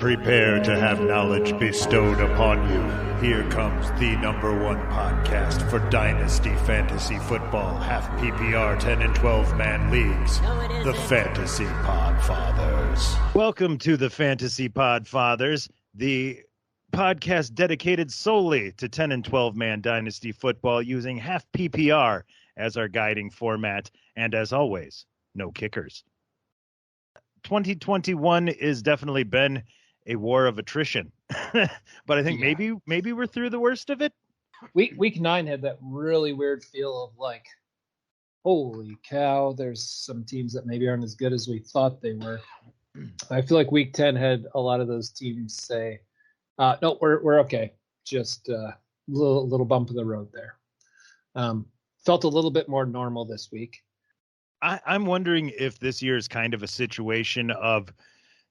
Prepare to have knowledge bestowed upon you. Here comes the #1 podcast for Dynasty Fantasy Football, half PPR 10 and 12 man leagues, the Fantasy Podfathers. Welcome to the Fantasy Podfathers, the podcast dedicated solely to 10 and 12 man Dynasty Football using half PPR as our guiding format, and as always, no kickers. 2021 has definitely been a war of attrition, but I think maybe we're through the worst of it. Week 9 had that really weird feel of like, holy cow, there's some teams that maybe aren't as good as we thought they were. I feel like week 10 had a lot of those teams say, no, we're okay. Just a little bump in the road there. Felt a little bit more normal this week. I'm wondering if this year is kind of a situation of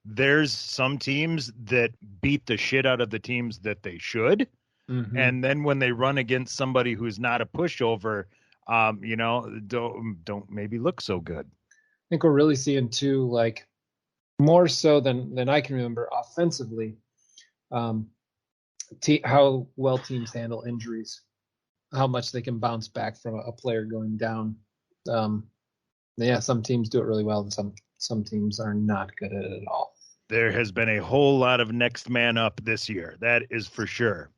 there's some teams that beat the shit out of the teams that they should. Mm-hmm. And then when they run against somebody who's not a pushover, don't maybe look so good. I think we're really seeing too, like more so than I can remember offensively, how well teams handle injuries, how much they can bounce back from a player going down. Some teams do it really well, and some teams are not good at it at all. There has been a whole lot of next man up this year. That is for sure.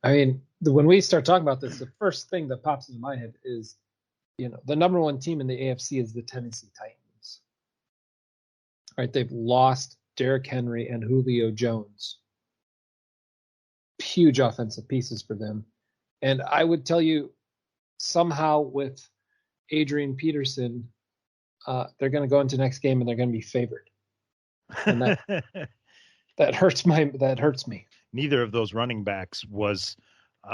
I mean, when we start talking about this, the first thing that pops into my head is, the #1 team in the AFC is the Tennessee Titans. Right? They've lost Derrick Henry and Julio Jones. Huge offensive pieces for them. And I would tell you, somehow with Adrian Peterson, they're going to go into next game and they're going to be favored. And that hurts me. Neither of those running backs was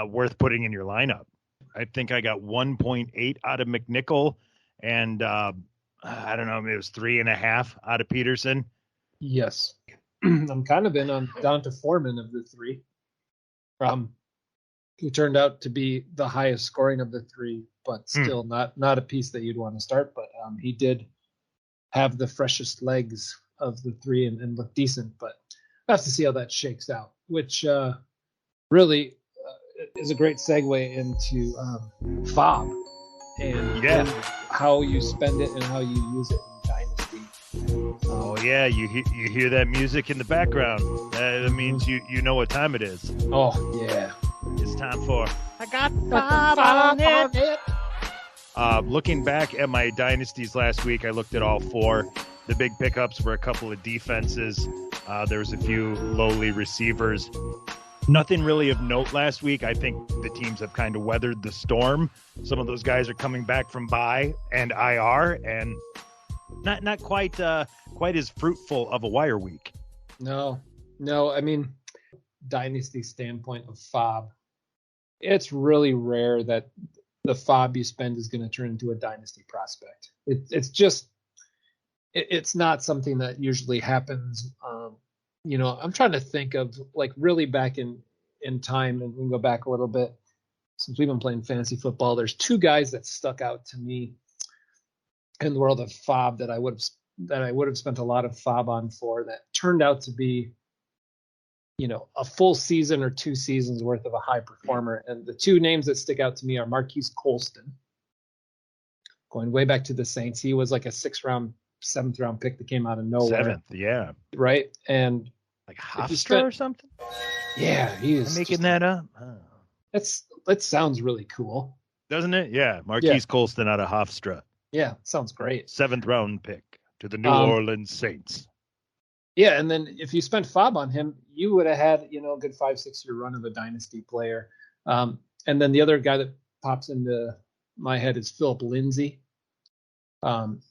worth putting in your lineup. I think I got 1.8 out of McNichol, and I don't know, it was 3.5 out of Peterson. Yes, I'm kind of in on down to Foreman of the three, who turned out to be the highest scoring of the three, but still not a piece that you'd want to start. But he did have the freshest legs of the three and look decent, but I have to see how that shakes out, which really is a great segue into FAAB and how you spend it and how you use it in Dynasty. Oh yeah, you hear that music in the background. That means you know what time it is. Oh yeah, it's time for I got FAAB on it. Looking back at my dynasties last week, I looked at all 4. The big pickups were a couple of defenses. There was a few lowly receivers. Nothing really of note last week. I think the teams have kind of weathered the storm. Some of those guys are coming back from bye and IR, and not quite as fruitful of a wire week. No. I mean, dynasty standpoint of FAAB, it's really rare that the FAAB you spend is going to turn into a dynasty prospect. It's not something that usually happens. I'm trying to think of like really back in time, and we can go back a little bit since we've been playing fantasy football. There's 2 guys that stuck out to me in the world of FAAB that I would have spent a lot of FAAB on for that turned out to be, a full season or 2 seasons worth of a high performer. And the 2 names that stick out to me are Marquis Colston, going way back to the Saints. He was like a 7th round pick that came out of nowhere. 7th, yeah. Right? And like Hofstra or something? Yeah, he is. I'm making that up? Oh. That sounds really cool. Doesn't it? Yeah, Marquis Colston out of Hofstra. Yeah, sounds great. 7th round pick to the New Orleans Saints. Yeah, and then if you spent FAAB on him, you would have had, a good 5-6 year run of a dynasty player. And then the other guy that pops into my head is Philip Lindsay.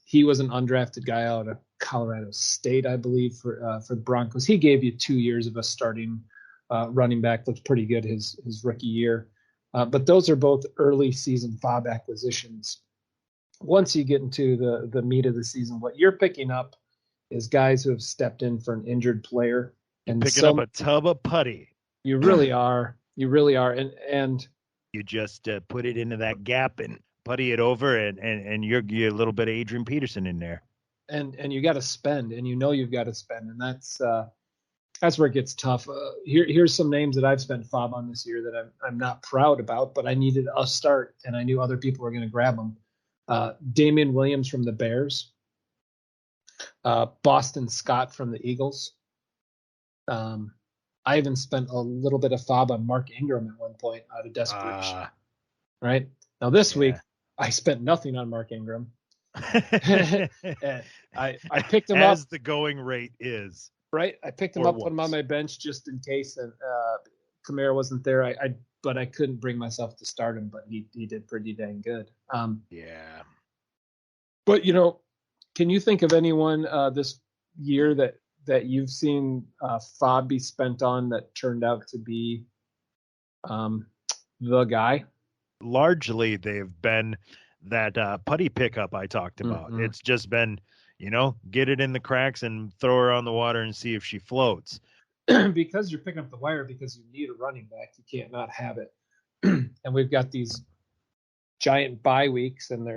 He was an undrafted guy out of Colorado State, I believe, for the Broncos. He gave you 2 years of a starting running back. Looked pretty good his rookie year. But those are both early season FAAB acquisitions. Once you get into the meat of the season, what you're picking up is guys who have stepped in for an injured player. And picking up a tub of putty. You really are. You really are. And you just put it into that gap and putty it over, and you're a little bit of Adrian Peterson in there. And you got to spend, and you've got to spend, and that's That's where it gets tough. Here's some names that I've spent FAAB on this year that I'm not proud about, but I needed a start, and I knew other people were going to grab them. Damian Williams from the Bears, Boston Scott from the Eagles. I even spent a little bit of FAAB on Mark Ingram at one point out of desperation. Right now, this week I spent nothing on Mark Ingram. I picked him up as the going rate is. Right, I picked him up, put him on my bench just in case, and Kamara wasn't there. But I couldn't bring myself to start him. But he did pretty dang good. But can you think of anyone this year that you've seen FAAB be spent on that turned out to be the guy? Largely, they've been that putty pickup I talked about. Mm-hmm. It's just been, get it in the cracks and throw her on the water and see if she floats. Because you're picking up the wire because you need a running back. You can't not have it. And we've got these giant bye weeks, and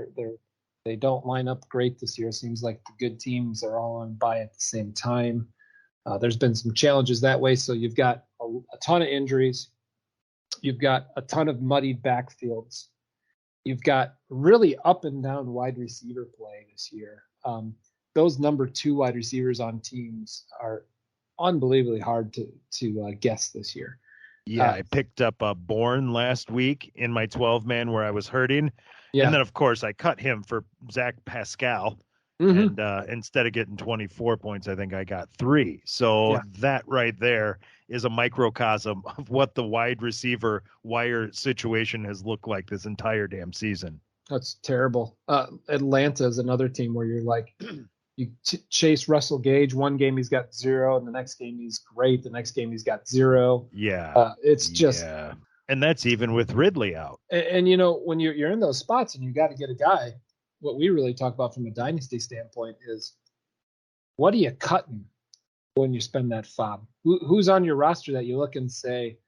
they don't line up great this year. It seems like the good teams are all on bye at the same time. There's been some challenges that way. So you've got a ton of injuries. You've got a ton of muddied backfields. You've got really up and down wide receiver play this year. Those number 2 wide receivers on teams are unbelievably hard to guess this year. Yeah, I picked up Bourne last week in my 12-man where I was hurting. Yeah. And then, of course, I cut him for Zach Pascal. Mm-hmm. And instead of getting 24 points, I think I got 3. So that right there is a microcosm of what the wide receiver wire situation has looked like this entire damn season. That's terrible. Atlanta is another team where you're like, you chase Russell Gage. One game he's got 0, and the next game he's great. The next game he's got 0. Yeah. It's just. Yeah. And that's even with Ridley out. And when you're in those spots and you got to get a guy, what we really talk about from a dynasty standpoint is what are you cutting when you spend that FAAB? Who's on your roster that you look and say,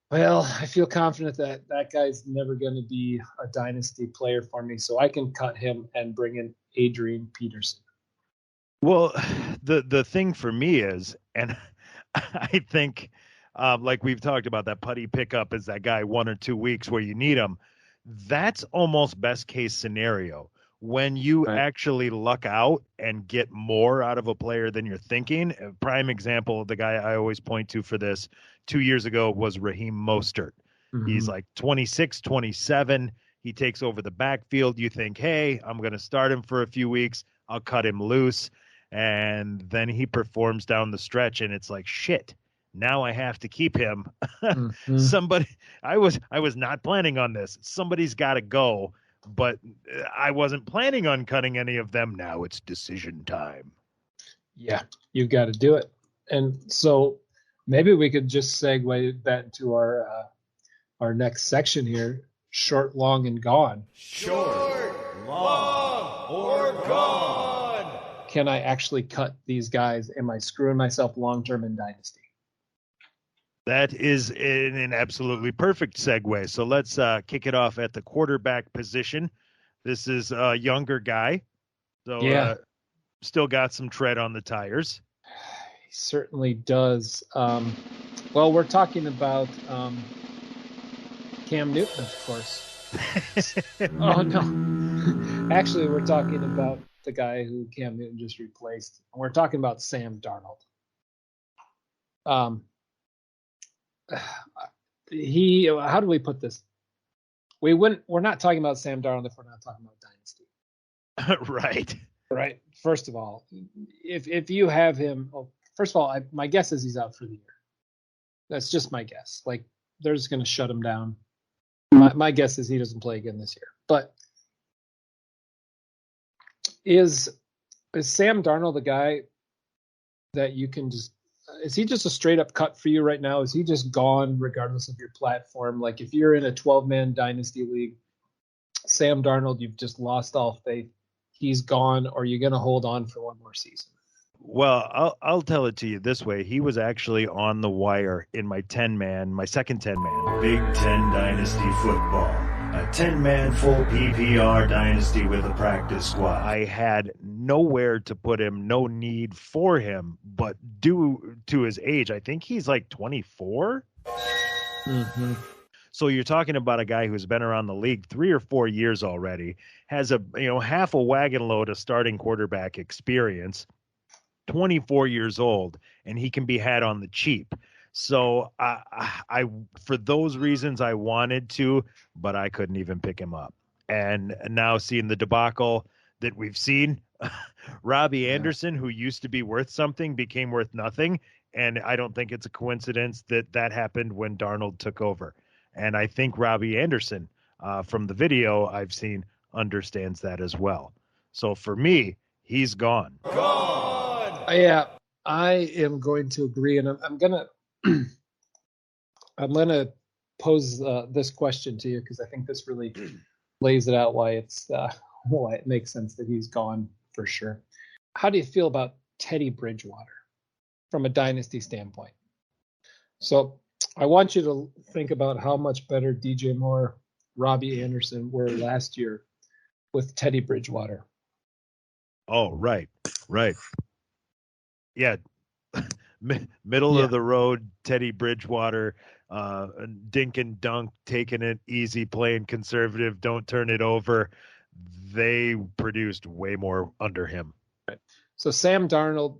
well, I feel confident that guy's never going to be a dynasty player for me, so I can cut him and bring in Adrian Peterson. Well, the thing for me is, and I think like we've talked about, that putty pickup is that guy 1 or 2 weeks where you need him. That's almost best case scenario when you actually luck out and get more out of a player than you're thinking. A prime example, the guy I always point to for this 2 years ago was Raheem Mostert. Mm-hmm. He's like 26, 27. He takes over the backfield. You think, hey, I'm going to start him for a few weeks. I'll cut him loose. And then he performs down the stretch, and it's like, shit. Now I have to keep him. Mm-hmm. Somebody, I was not planning on this. Somebody's got to go, but I wasn't planning on cutting any of them. Now it's decision time. Yeah, you've got to do it. And so maybe we could just segue that into our next section here: short, long, and gone. Short, long, or gone. Can I actually cut these guys? Am I screwing myself long-term in Dynasty? That is an absolutely perfect segue. So let's kick it off at the quarterback position. This is a younger guy. So still got some tread on the tires. He certainly does. Well, we're talking about Cam Newton, of course. Oh, no. Actually, we're talking about the guy who Cam Newton just replaced. We're talking about Sam Darnold. How do we put this? We're not talking about Sam Darnold if we're not talking about Dynasty. Right. First of all, if you have him, first of all, my guess is he's out for the year. That's just my guess. Like, they're just going to shut him down. My guess is he doesn't play again this year. But is Sam Darnold the guy that you can just? Is he just a straight up cut for you right now? Is he just gone regardless of your platform? Like, if you're in a 12-man dynasty league, Sam Darnold, you've just lost all faith. He's gone, or you're going to hold on for one more season? Well, I'll tell it to you this way. He was actually on the wire in my 10-man, my second 10-man. Big Ten Dynasty Football. A 10-man full PPR dynasty with a practice squad. I had nowhere to put him, no need for him, but due to his age. I think he's like 24. Mm-hmm. So you're talking about a guy who's been around the league 3 or 4 years already, has half a wagon load of starting quarterback experience, 24 years old, and he can be had on the cheap. So I for those reasons I wanted to, but I couldn't even pick him up. And now seeing the debacle that we've seen, Robbie Anderson, who used to be worth something, became worth nothing. And I don't think it's a coincidence that happened when Darnold took over. And I think Robbie Anderson, from the video I've seen, understands that as well. So for me, he's gone. Gone. Yeah, I am going to agree, and I'm gonna pose this question to you because I think this really lays it out why it makes sense that he's gone for sure. How do you feel about Teddy Bridgewater from a dynasty standpoint? So I want you to think about how much better DJ Moore, Robbie Anderson were last year with Teddy Bridgewater. Oh, right. Yeah. Middle of the road, Teddy Bridgewater, dink and dunk, taking it easy, playing conservative, don't turn it over. They produced way more under him. Right. So Sam Darnold,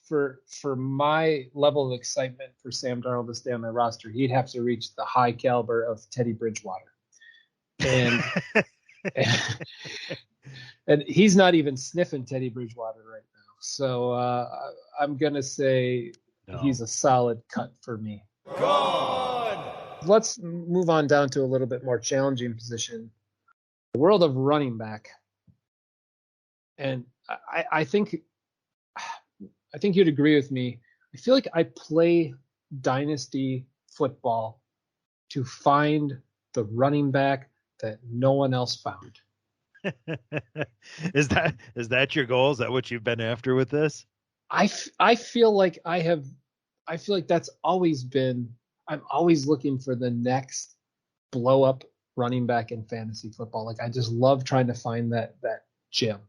for my level of excitement for Sam Darnold to stay on my roster, he'd have to reach the high caliber of Teddy Bridgewater. And and he's not even sniffing Teddy Bridgewater right now. So I'm going to say he's a solid cut for me. Gone! Let's move on down to a little bit more challenging position. The world of running back. And I think you'd agree with me. I feel like I play dynasty football to find the running back that no one else found. Is that your goal? Is that what you've been after with this? I feel like that's always been. I'm always looking for the next blow up running back in fantasy football. Like I just love trying to find that gem.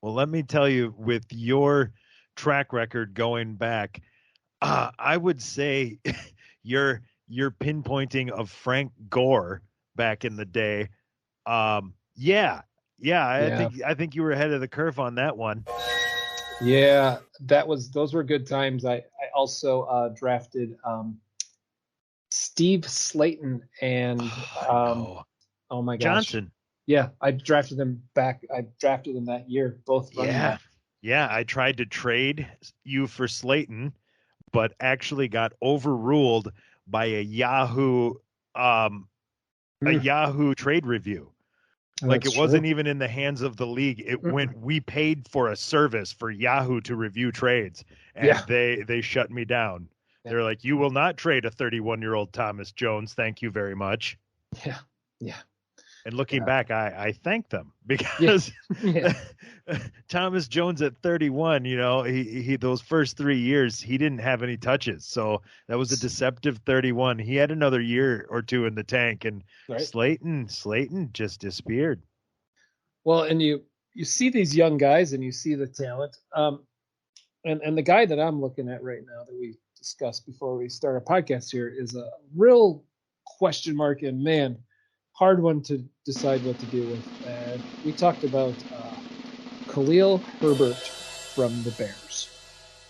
Well, let me tell you, with your track record going back, I would say your pinpointing of Frank Gore back in the day. I think you were ahead of the curve on that one. Yeah, those were good times. I also drafted Steve Slayton and oh my gosh, Johnson. Yeah, I drafted them back. I drafted them that year, both running back. Yeah, I tried to trade you for Slayton, but actually got overruled by a Yahoo trade review. Like it wasn't even in the hands of the league. It went, we paid for a service for Yahoo to review trades, and they shut me down. Yeah. They're like, you will not trade a 31-year-old Thomas Jones. Thank you very much. Yeah. And looking back, I thank them because Thomas Jones at 31, he those first 3 years, he didn't have any touches. So that was a deceptive 31. He had another year or two in the tank, and Slayton just disappeared. Well, and you see these young guys and you see the talent. And the guy that I'm looking at right now that we discussed before we start our podcast here is a real question mark, and man, hard one to decide what to do with. We talked about Khalil Herbert from the Bears.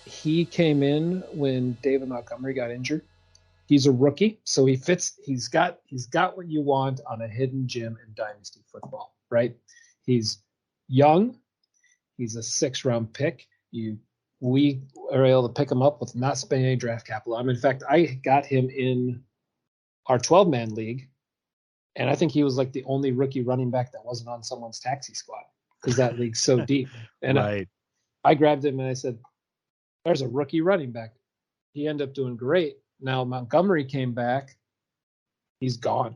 He came in when David Montgomery got injured. He's a rookie, so he fits. He's got what you want on a hidden gem in dynasty football, right? He's young. He's a 6th-round pick. We are able to pick him up with not spending any draft capital. In fact, I got him in our 12-man league. And I think he was like the only rookie running back that wasn't on someone's taxi squad because that league's so deep. And I grabbed him and I said, there's a rookie running back. He ended up doing great. Now Montgomery came back. He's gone.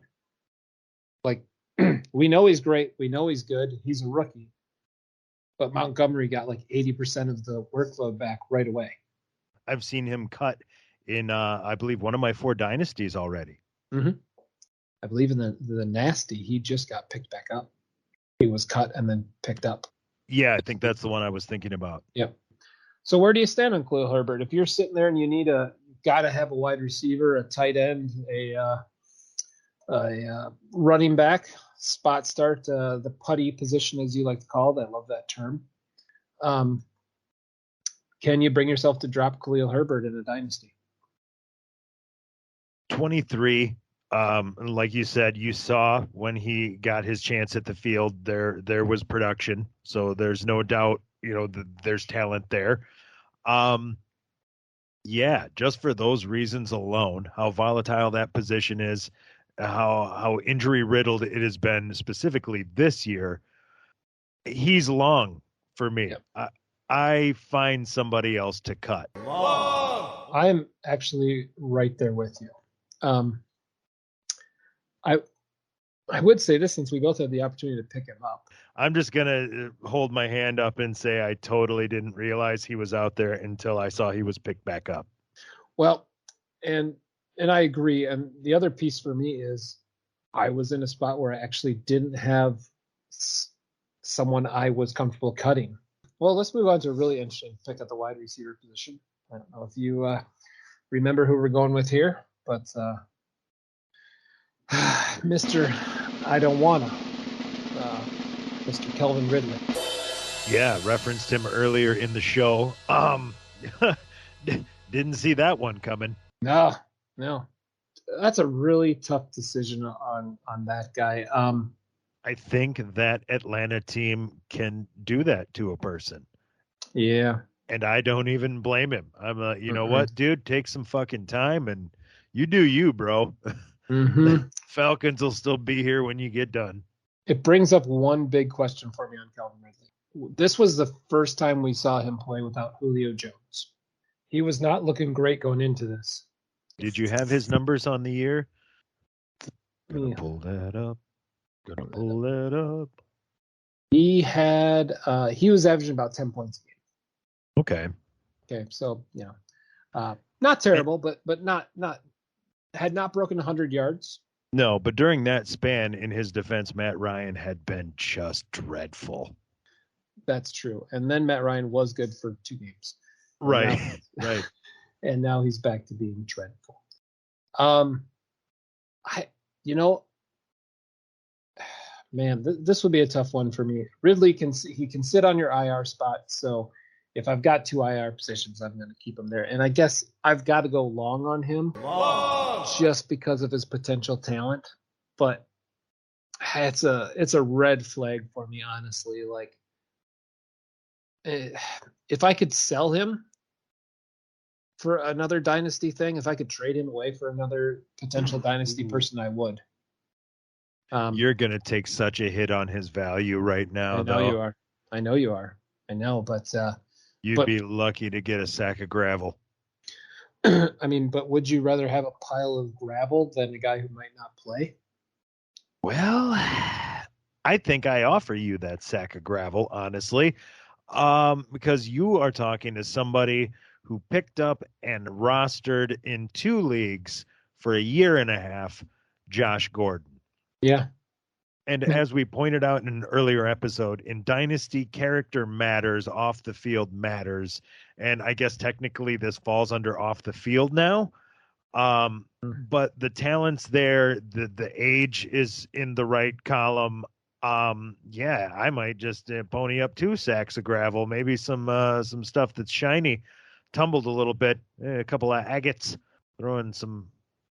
Like, we know he's great. We know he's good. He's a rookie. But Montgomery got like 80% of the workload back right away. I've seen him cut in, I believe, one of my 4 dynasties already. Mm-hmm. I believe in the nasty, he just got picked back up. He was cut and then picked up. Yeah, I think that's the one I was thinking about. Yep. So where do you stand on Khalil Herbert? If you're sitting there and you got to have a wide receiver, a tight end, a running back, spot start, the putty position, as you like to call it. I love that term. Can you bring yourself to drop Khalil Herbert in a dynasty? 23. Like you said, you saw when he got his chance at the field, there was production. So there's no doubt, there's talent there. Yeah, just for those reasons alone, how volatile that position is, how injury riddled it has been specifically this year, he's long for me. Yep. I find somebody else to cut. I'm actually right there with you. I would say this, since we both had the opportunity to pick him up. I'm just going to hold my hand up and say I totally didn't realize he was out there until I saw he was picked back up. Well, and I agree. And the other piece for me is I was in a spot where I actually didn't have someone I was comfortable cutting. Well, let's move on to a really interesting pick at the wide receiver position. I don't know if you remember who we're going with here, but Mr. I don't wanna, Mr. Kelvin Ridley. Yeah, referenced him earlier in the show. Didn't see that one coming. No. That's a really tough decision on that guy. I think that Atlanta team can do that to a person. Yeah. And I don't even blame him. I'm you know what, dude, take some fucking time and you do you, bro. Mm-hmm. Falcons will still be here when you get done. It brings up one big question for me on Calvin Ridley. This was the first time we saw him play without Julio Jones. He was not looking great going into this. Did you have his numbers on the year? Gonna pull that up. He had he was averaging about 10 points a game. Okay, so not terrible, but not had not broken 100 yards. No, but during that span, in his defense, Matt Ryan had been just dreadful. That's true. And then Matt Ryan was good for 2 games. Right. Right. And now he's back to being dreadful. This would be a tough one for me. Ridley can sit on your IR spot. So if I've got 2 IR positions, I'm going to keep him there. And I guess I've got to go long on him just because of his potential talent. But it's a red flag for me, honestly. Like, if I could sell him for another dynasty thing, if I could trade him away for another potential dynasty person, I would. You're going to take such a hit on his value right now. I know you are. I know, but you'd be lucky to get a sack of gravel. I mean, but would you rather have a pile of gravel than a guy who might not play? Well, I think I offer you that sack of gravel, honestly, because you are talking to somebody who picked up and rostered in 2 leagues for a year and a half, Josh Gordon. Yeah. And as we pointed out in an earlier episode, in Dynasty, character matters, off the field matters. And I guess technically this falls under off the field now. But the talent's there, the age is in the right column. I might just pony up 2 sacks of gravel, maybe some stuff that's shiny, tumbled a little bit, a couple of agates, throw in some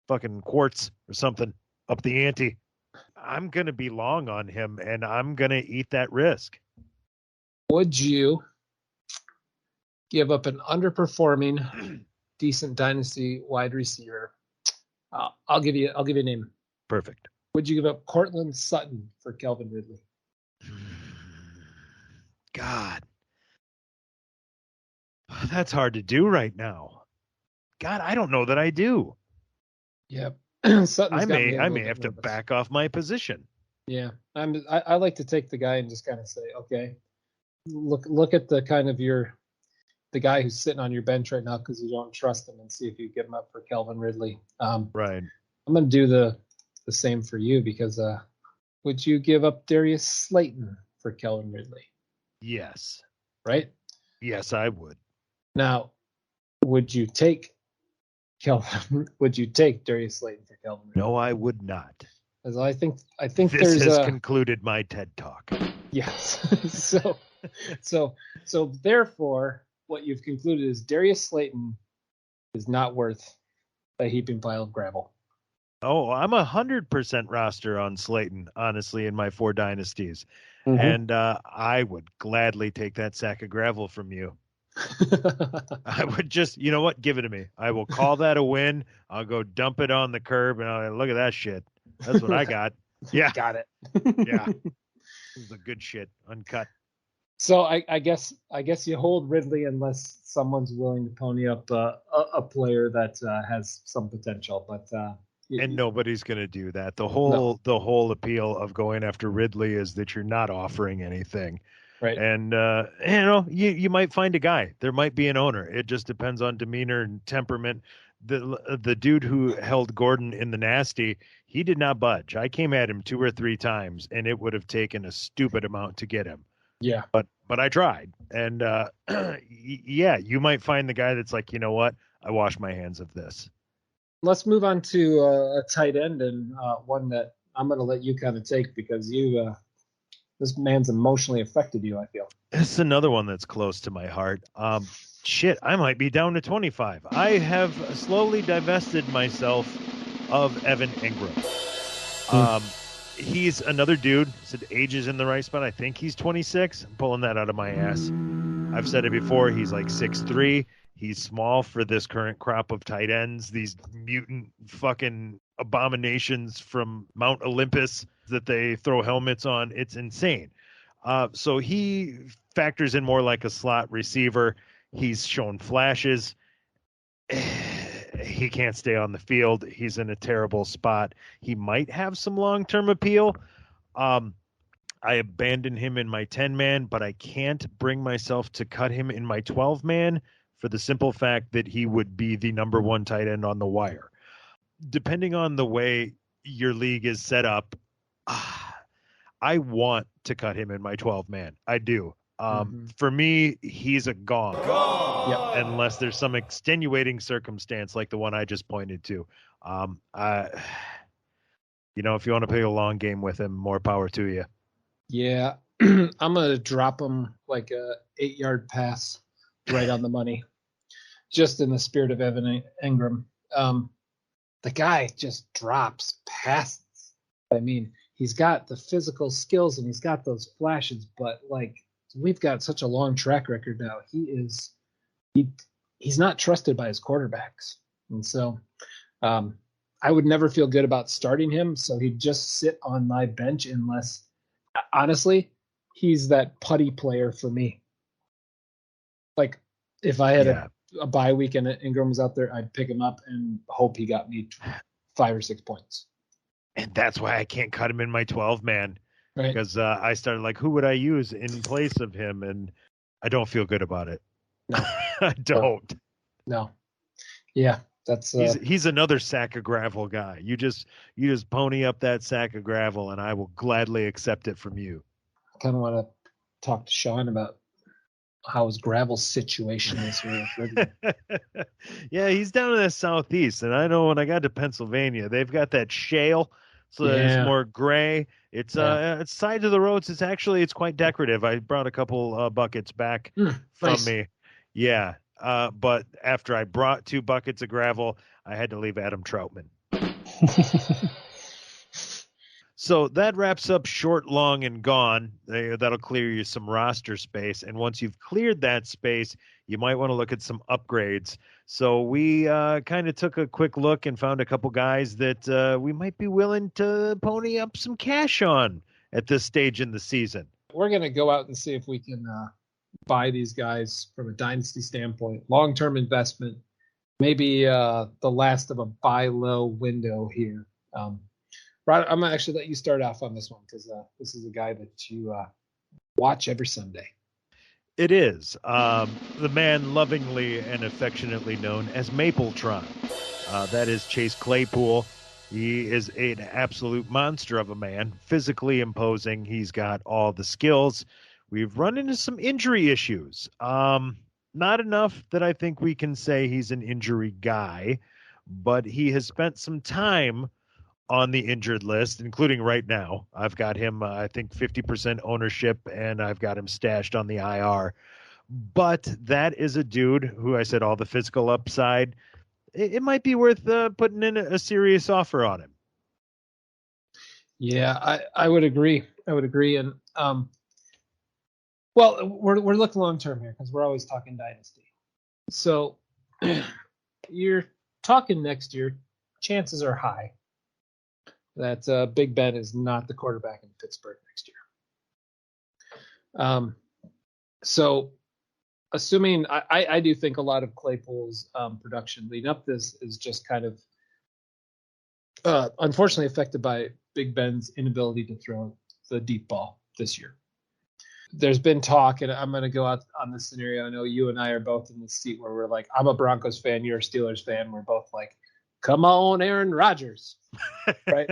fucking quartz or something up the ante. I'm going to be long on him, and I'm going to eat that risk. Would you give up an underperforming, decent dynasty wide receiver? I'll give you a name. Perfect. Would you give up Cortland Sutton for Kelvin Ridley? God. That's hard to do right now. God, I don't know that I do. Yep. I may have to back off my position. Yeah, I like to take the guy and just kind of say, okay, look at the kind of the guy who's sitting on your bench right now because you don't trust him, and see if you give him up for Kelvin Ridley. Right. I'm going to do the same for you because would you give up Darius Slayton for Kelvin Ridley? Yes. Right. Yes, I would. Now, would you take would you take Darius Slayton for Kelvin Ridley? No, I would not. Because I think This there's has concluded my TED Talk. Yes. so therefore, what you've concluded is Darius Slayton is not worth a heaping pile of gravel. Oh, I'm 100% roster on Slayton, honestly, in my 4 dynasties. Mm-hmm. And I would gladly take that sack of gravel from you. I would just, you know what? Give it to me. I will call that a win. I'll go dump it on the curb and I'll look at that shit. That's what I got. Yeah. Got it. Yeah. This is the good shit. Uncut. So I guess you hold Ridley unless someone's willing to pony up a player that has some potential, but and nobody's going to do that. The whole appeal of going after Ridley is that you're not offering anything. Right. And you might find a guy. There might be an owner. It just depends on demeanor and temperament. The dude who held Gordon in the nasty, he did not budge. I came at him 2 or 3 times, and it would have taken a stupid amount to get him. Yeah. But I tried. And yeah, you might find the guy that's like, you know what? I wash my hands of this. Let's move on to a tight end, and one that I'm going to let you kind of take because you this man's emotionally affected you, I feel. It's another one that's close to my heart. Shit, I might be down to 25. I have slowly divested myself of Evan Ingram. He's another dude. Said age is in the right spot. I think he's 26. I'm pulling that out of my ass. I've said it before. He's like 6'3". He's small for this current crop of tight ends. These mutant fucking abominations from Mount Olympus that they throw helmets on. It's insane. So he factors in more like a slot receiver. He's shown flashes. He can't stay on the field. He's in a terrible spot. He might have some long-term appeal. I abandoned him in my 10-man, but I can't bring myself to cut him in my 12-man for the simple fact that he would be the number 1 tight end on the wire. Depending on the way your league is set up, I want to cut him in my 12-man. I do. For me, he's a gong. Yep. Unless there's some extenuating circumstance like the one I just pointed to. If you want to play a long game with him, more power to you. Yeah. I'm going to drop him like a 8-yard pass right on the money, just in the spirit of Evan Ingram. The guy just drops passes. I mean, he's got the physical skills and he's got those flashes, but like we've got such a long track record now. He's not trusted by his quarterbacks. And so I would never feel good about starting him. So he'd just sit on my bench unless, honestly, he's that putty player for me. Like if I had a bye week and Ingram was out there, I'd pick him up and hope he got me 5 or 6 points. And that's why I can't cut him in my 12-man. Right. Because I started like, who would I use in place of him? And I don't feel good about it. No. I don't. No. Yeah, that's he's another sack of gravel guy. You just pony up that sack of gravel, and I will gladly accept it from you. I kind of want to talk to Sean about how his gravel situation is. Yeah, he's down in the southeast, and I know when I got to Pennsylvania, they've got that shale. So there's more gray. It's it's side of the roads. It's quite decorative. I brought a couple buckets back from me. Yeah. But after I brought 2 buckets of gravel, I had to leave Adam Troutman. So that wraps up short, long, and gone. That'll clear you some roster space. And once you've cleared that space, you might want to look at some upgrades. So we kind of took a quick look and found a couple guys that we might be willing to pony up some cash on at this stage in the season. We're going to go out and see if we can buy these guys from a dynasty standpoint. Long-term investment, maybe the last of a buy low window here. Rod, I'm going to actually let you start off on this one because this is a guy that you watch every Sunday. It is. The man lovingly and affectionately known as Mapletron. That is Chase Claypool. He is an absolute monster of a man, physically imposing. He's got all the skills. We've run into some injury issues. Not enough that I think we can say he's an injury guy, but he has spent some time on the injured list, including right now. I've got him, I think, 50% ownership, and I've got him stashed on the IR. But that is a dude who I said all the physical upside. It might be worth putting in a serious offer on him. Yeah, I would agree. And well, we're looking long term here because we're always talking dynasty. So you're talking next year. Chances are high that Big Ben is not the quarterback in Pittsburgh next year. So assuming I do think a lot of Claypool's production leading up this is just kind of unfortunately affected by Big Ben's inability to throw the deep ball this year. There's been talk, and I'm going to go out on this scenario. I know you and I are both in the seat where we're like, I'm a Broncos fan, you're a Steelers fan. We're both like, come on, Aaron Rodgers. Right?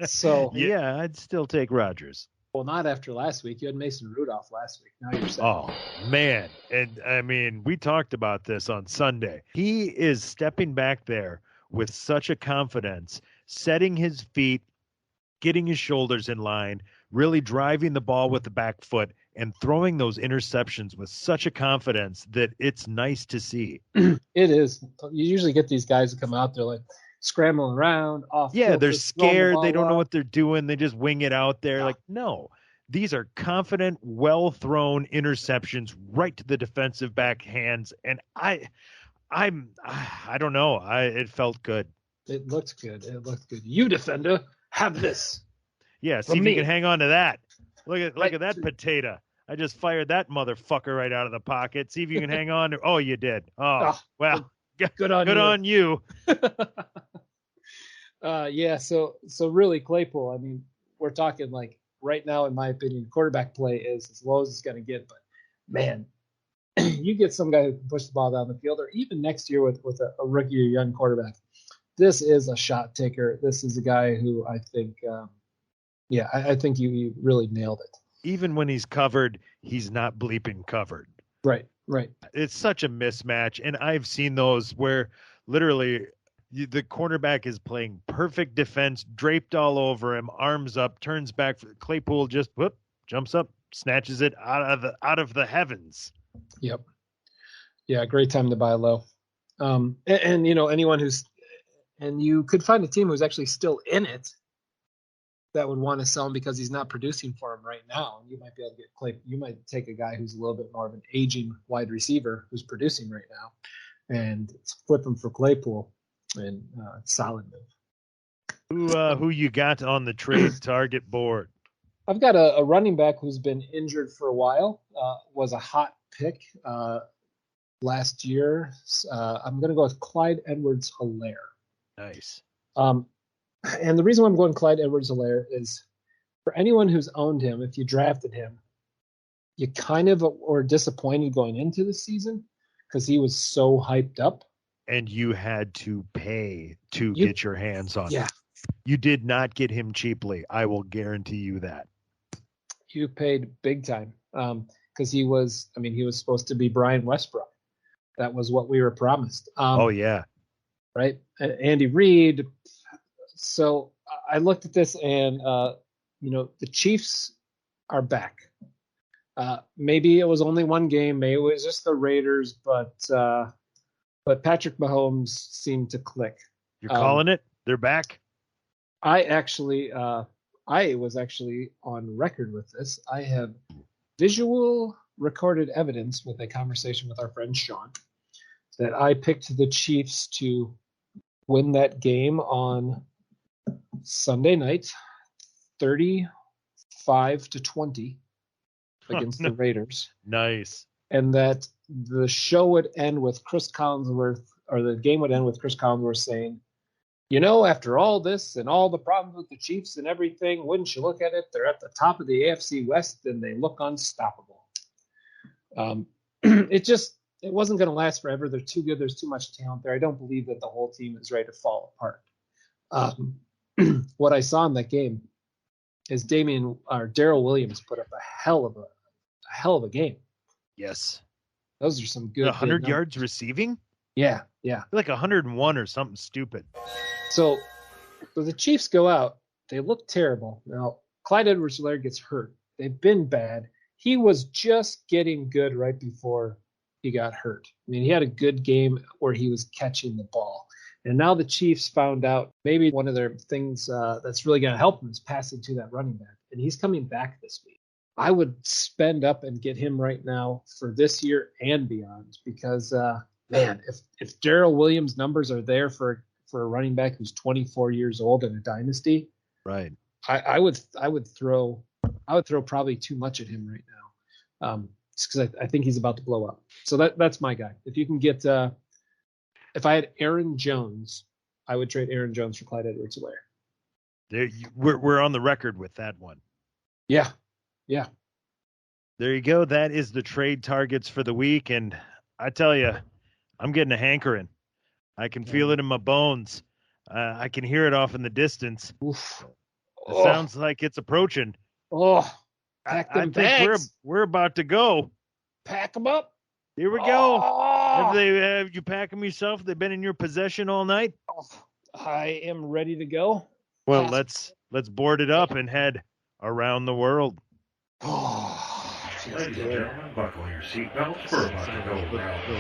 So yeah, I'd still take Rodgers. Well, not after last week. You had Mason Rudolph last week. Now you're saying. Oh, man. And, I mean, we talked about this on Sunday. He is stepping back there with such a confidence, setting his feet, getting his shoulders in line, really driving the ball with the back foot, and throwing those interceptions with such a confidence that it's nice to see. It is. You usually get these guys that come out there like scrambling around off. Yeah, they're scared. They don't know what they're doing. They just wing it out there. Like, no, these are confident, well-thrown interceptions right to the defensive back hands. And I don't know. It felt good. It looked good. You, defender, have this. Yeah, see if you can hang on to that. Look at that potato. I just fired that motherfucker right out of the pocket. See if you can hang on to. Oh, you did. Oh, well, good on you. Yeah. So really, Claypool. I mean, we're talking like right now, in my opinion, quarterback play is as low as it's going to get. But man, you get some guy who can push the ball down the field, or even next year with a rookie or young quarterback. This is a shot taker. This is a guy who I think. I think you really nailed it. Even when he's covered, he's not bleeping covered. Right. It's such a mismatch. And I've seen those where literally the cornerback is playing perfect defense, draped all over him, arms up, turns back. Claypool just jumps up, snatches it out of the heavens. Yep. Yeah, great time to buy low. And you know, anyone and you could find a team who's actually still in it that would want to sell him because he's not producing for him right now. And you might be able to get Claypool. You might take a guy who's a little bit more of an aging wide receiver who's producing right now and flip him for Claypool, and solid move. Who you got on the trade target board? I've got a running back who's been injured for a while, was a hot pick last year. I'm going to go with Clyde Edwards-Helaire. Nice. And the reason why I'm going Clyde Edwards-Helaire is for anyone who's owned him, if you drafted him, you kind of were disappointed going into the season because he was so hyped up. And you had to pay to get your hands on him. You did not get him cheaply. I will guarantee you that. You paid big time because he was supposed to be Brian Westbrook. That was what we were promised. Right? Andy Reid. So I looked at this and, the Chiefs are back. Maybe it was only one game. Maybe it was just the Raiders, but Patrick Mahomes seemed to click. You're calling it? They're back? I was actually on record with this. I have visual recorded evidence with a conversation with our friend Sean that I picked the Chiefs to win that game on Sunday night, 35-20 against the Raiders. Nice. And that the show would end with Chris Collinsworth, or the game would end with Chris Collinsworth saying, after all this and all the problems with the Chiefs and everything, wouldn't you look at it? They're at the top of the AFC West and they look unstoppable. It wasn't going to last forever. They're too good. There's too much talent there. I don't believe that the whole team is ready to fall apart. What I saw in that game is Darrell Williams put up a hell of a game. Yes. Those are some good 100 yards receiving? Yeah. Like 101 or something stupid. So the Chiefs go out. They look terrible. Now, Clyde Edwards-Helaire gets hurt. They've been bad. He was just getting good right before he got hurt. I mean, he had a good game where he was catching the ball. And now the Chiefs found out maybe one of their things that's really going to help them is passing to that running back. And he's coming back this week. I would spend up and get him right now for this year and beyond because, man, if Darrell Williams' numbers are there for a running back who's 24 years old in a dynasty, right? I would throw probably too much at him right now, just because I think he's about to blow up. So that's my guy. If you can get, if I had Aaron Jones, I would trade Aaron Jones for Clyde Edwards-Helaire. We're on the record with that one. Yeah. There you go. That is the trade targets for the week, and I tell you, I'm getting a hankering. I can feel it in my bones. I can hear it off in the distance. Oof. It sounds like it's approaching. Pack I them think bags. we're about to go. Pack them up. Here we go. Have you packed them yourself? Have they been in your possession all night? I am ready to go. Well, let's board it up and head around the world. Ladies and gentlemen, buckle your seatbelts. We're about to go around the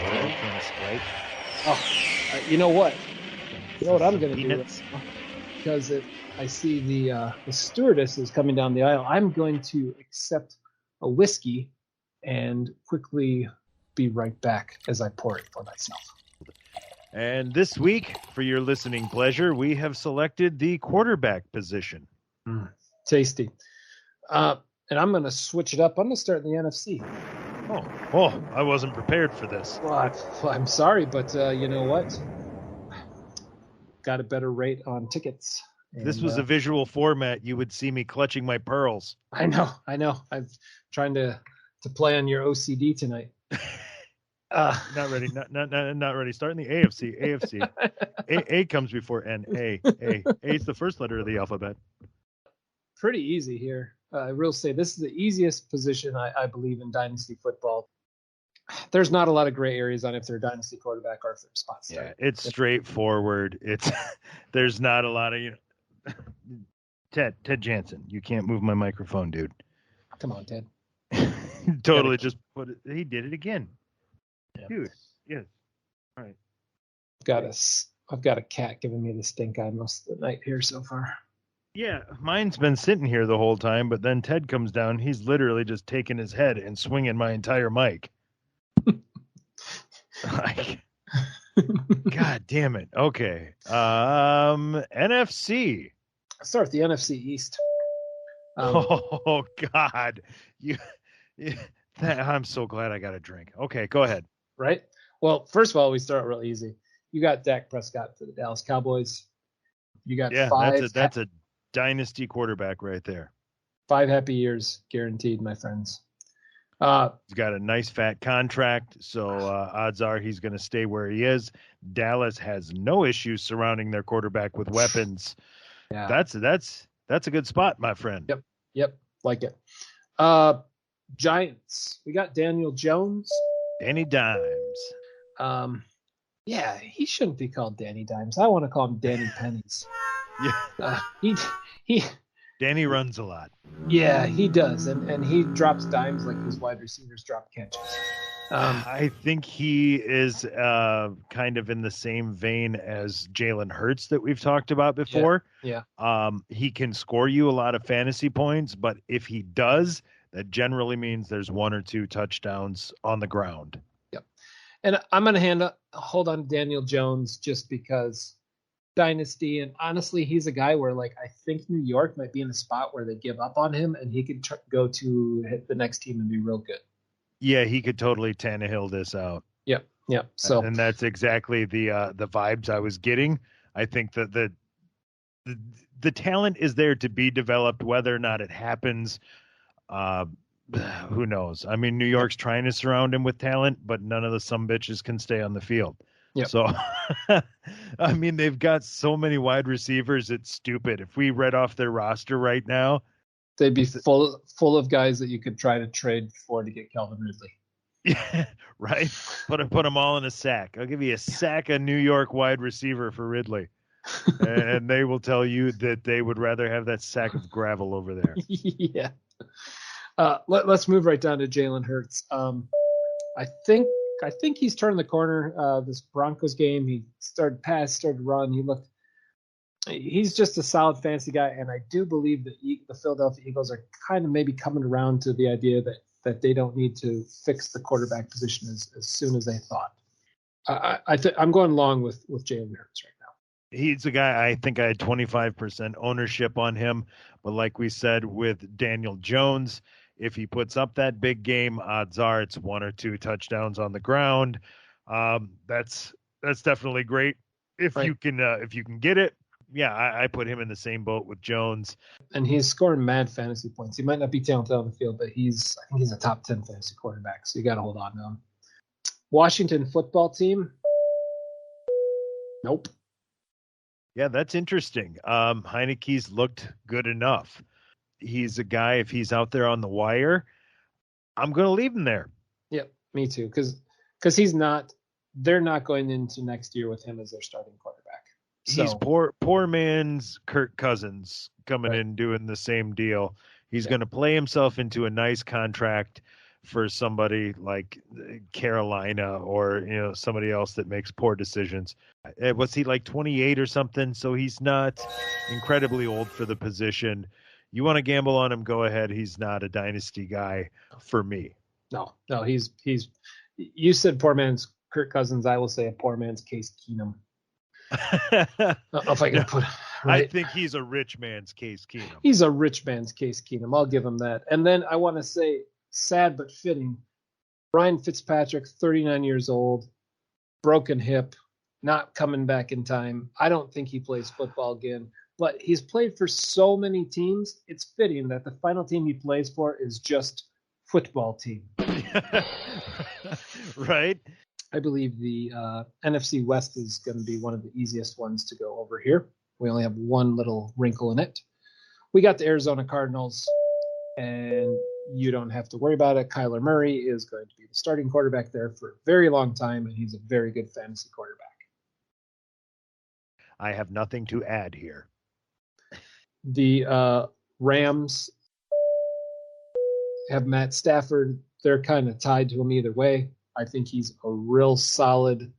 world. You know what? You know what I'm going to do? Because I see the stewardess is coming down the aisle. I'm going to accept a whiskey and quickly be right back as I pour it for myself. And this week, for your listening pleasure, we have selected the quarterback position. Tasty. And I'm going to switch it up. I'm going to start in the NFC. Oh, I wasn't prepared for this. Well, I'm sorry, but you know what? Got a better rate on tickets. If this was a visual format, you would see me clutching my pearls. I know. I'm trying to play on your OCD tonight. Not ready. Not ready. Starting the AFC. A comes before N. A is the first letter of the alphabet. Pretty easy here. I will say this is the easiest position I believe in dynasty football. There's not a lot of gray areas on if they're a dynasty quarterback or if they're a spot start. Yeah, it's straightforward. There's not a lot of Ted Jansen. You can't move my microphone, dude. Come on, Ted. Totally just put it. He did it again. Yeah. Dude. Yes. All right. I've got a cat giving me the stink eye most of the night here so far. Yeah, mine's been sitting here the whole time, but then Ted comes down. He's literally just taking his head and swinging my entire mic. God damn it. Okay. NFC. I'll start with the NFC East. Oh, God. I'm so glad I got a drink. Okay, go ahead. Right? Well, first of all, we start real easy. You got Dak Prescott for the Dallas Cowboys. You got that's a dynasty quarterback right there. 5 happy years guaranteed, my friends. He's got a nice fat contract, so odds are he's going to stay where he is. Dallas has no issues surrounding their quarterback with weapons. Yeah. That's a good spot, my friend. Yep, like it. Giants. We got Daniel Jones. Danny Dimes. Yeah, he shouldn't be called Danny Dimes. I want to call him Danny Pennies. Yeah. He Danny runs a lot. Yeah, he does, and he drops dimes like his wide receivers drop catches. I think he is kind of in the same vein as Jalen Hurts that we've talked about before. Yeah. He can score you a lot of fantasy points, but if he does, that generally means there's 1 or 2 touchdowns on the ground. Yep. And I'm going to hold on to Daniel Jones just because dynasty, and honestly, he's a guy where I think New York might be in a spot where they give up on him, and he could go to hit the next team and be real good. Yeah, he could totally Tannehill this out. Yep. So, and that's exactly the vibes I was getting. I think that the talent is there to be developed. Whether or not it happens, who knows? I mean, New York's trying to surround him with talent, but none of the sumbitches can stay on the field. Yep. So, I mean, they've got so many wide receivers. It's stupid. If we read off their roster right now, they'd be full of guys that you could try to trade for to get Kelvin Ridley. Yeah, right. Put them all in a sack. I'll give you a sack of New York wide receiver for Ridley, and they will tell you that they would rather have that sack of gravel over there. Yeah. Let's move right down to Jalen Hurts. I think he's turning the corner. This Broncos game, he started run. He's just a solid fantasy guy, and I do believe that the Philadelphia Eagles are kind of maybe coming around to the idea that they don't need to fix the quarterback position as soon as they thought. I'm going along with Jalen Hurts right now. He's a guy, I think I had 25% ownership on him, but like we said with Daniel Jones, if he puts up that big game, odds are it's 1 or 2 touchdowns on the ground. That's definitely great if you can get it. Yeah, I put him in the same boat with Jones. And he's scoring mad fantasy points. He might not be talented on the field, but I think he's a top 10 fantasy quarterback, so you got to hold on to him. Washington football team? Nope. Yeah, that's interesting. Heineke's looked good enough. He's a guy, if he's out there on the wire, I'm going to leave him there. Yep, me too, because they're not going into next year with him as their starting quarterback. So, he's poor man's Kirk Cousins coming in doing the same deal. He's going to play himself into a nice contract for somebody like Carolina or somebody else that makes poor decisions. Was he like 28 or something? So he's not incredibly old for the position. You want to gamble on him, go ahead. He's not a dynasty guy for me. No, he's you said poor man's Kirk Cousins. I will say a poor man's Case Keenum. I don't know if I can put right. I think he's a rich man's Case Keenum. He's a rich man's Case Keenum. I'll give him that. And then I want to say, sad but fitting, Ryan Fitzpatrick, 39 years old, broken hip, not coming back in time. I don't think he plays football again, but he's played for so many teams. It's fitting that the final team he plays for is just football team. Right. I believe the NFC West is going to be one of the easiest ones to go over here. We only have one little wrinkle in it. We got the Arizona Cardinals, and you don't have to worry about it. Kyler Murray is going to be the starting quarterback there for a very long time, and he's a very good fantasy quarterback. I have nothing to add here. The Rams have Matt Stafford. They're kind of tied to him either way. I think he's a real solid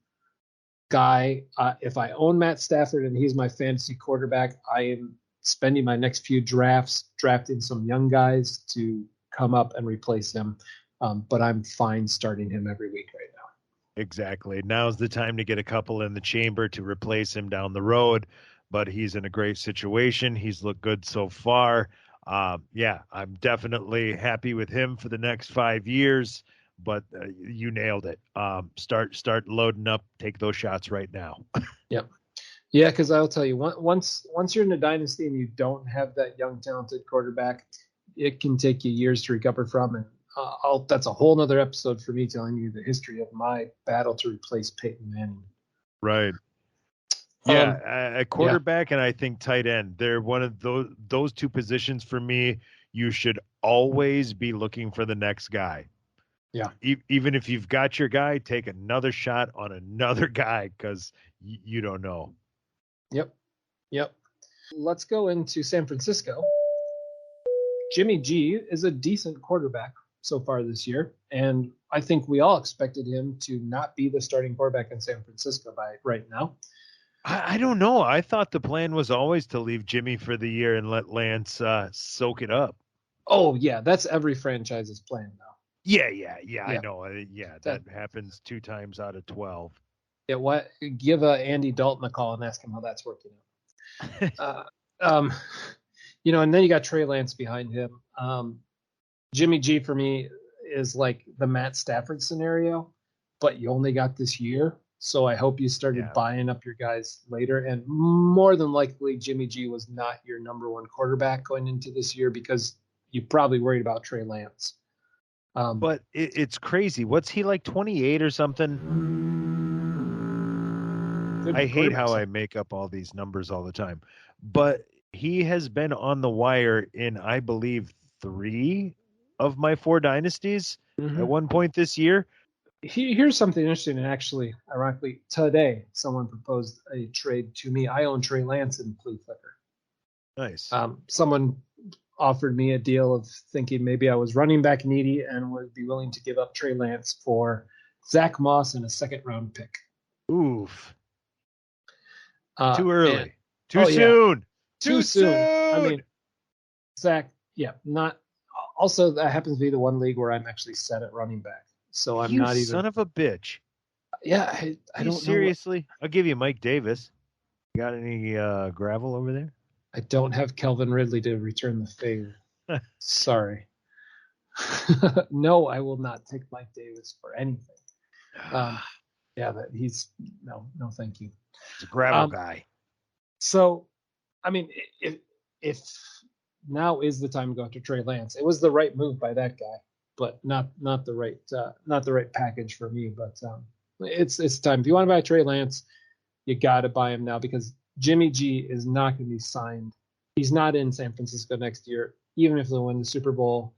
guy. If I own Matt Stafford and he's my fantasy quarterback, I am spending my next few drafts drafting some young guys to come up and replace him. But I'm fine starting him every week right now. Exactly. Now's the time to get a couple in the chamber to replace him down the road. But he's in a great situation. He's looked good so far. Yeah, I'm definitely happy with him for the next 5 years. But you nailed it. Start loading up. Take those shots right now. Yep. Yeah, because I'll tell you, once you're in a dynasty and you don't have that young, talented quarterback, it can take you years to recover from. And that's a whole nother episode for me telling you the history of my battle to replace Peyton Manning. Right. Yeah, a quarterback and I think tight end. They're one of those two positions for me. You should always be looking for the next guy. Yeah. Even if you've got your guy, take another shot on another guy because you don't know. Yep. Let's go into San Francisco. Jimmy G is a decent quarterback so far this year, and I think we all expected him to not be the starting quarterback in San Francisco by right now. I don't know. I thought the plan was always to leave Jimmy for the year and let Lance soak it up. Oh, yeah. That's every franchise's plan now. Yeah. I know. That happens 2 times out of 12. Yeah, give Andy Dalton a call and ask him how that's working out. And then you got Trey Lance behind him. Jimmy G for me is like the Matt Stafford scenario, but you only got this year. So I hope you started buying up your guys later. And more than likely, Jimmy G was not your number one quarterback going into this year because you probably worried about Trey Lance. But it's crazy. What's he like, 28 or something? I hate how I make up all these numbers all the time. But he has been on the wire in, I believe, 3 of my 4 dynasties. at one point this year. Here's something interesting, and actually, ironically, today someone proposed a trade to me. I own Trey Lance in Flea Flicker. Nice. Someone offered me a deal of thinking maybe I was running back needy and would be willing to give up Trey Lance for Zach Moss and a second-round pick. Oof. Too early. Too soon. I mean, Zach, not. Also, that happens to be the one league where I'm actually set at running back. So I'm not even. Son of a bitch. Yeah, I don't seriously. I'll give you Mike Davis. You got any gravel over there? I don't have Kelvin Ridley to return the favor. Sorry. No, I will not take Mike Davis for anything. He's no, thank you. It's a gravel guy. So, I mean, if now is the time to go after Trey Lance, it was the right move by that guy, but not the right package for me. But it's time. If you want to buy Trey Lance, you got to buy him now because Jimmy G is not going to be signed. He's not in San Francisco next year, even if they win the Super Bowl.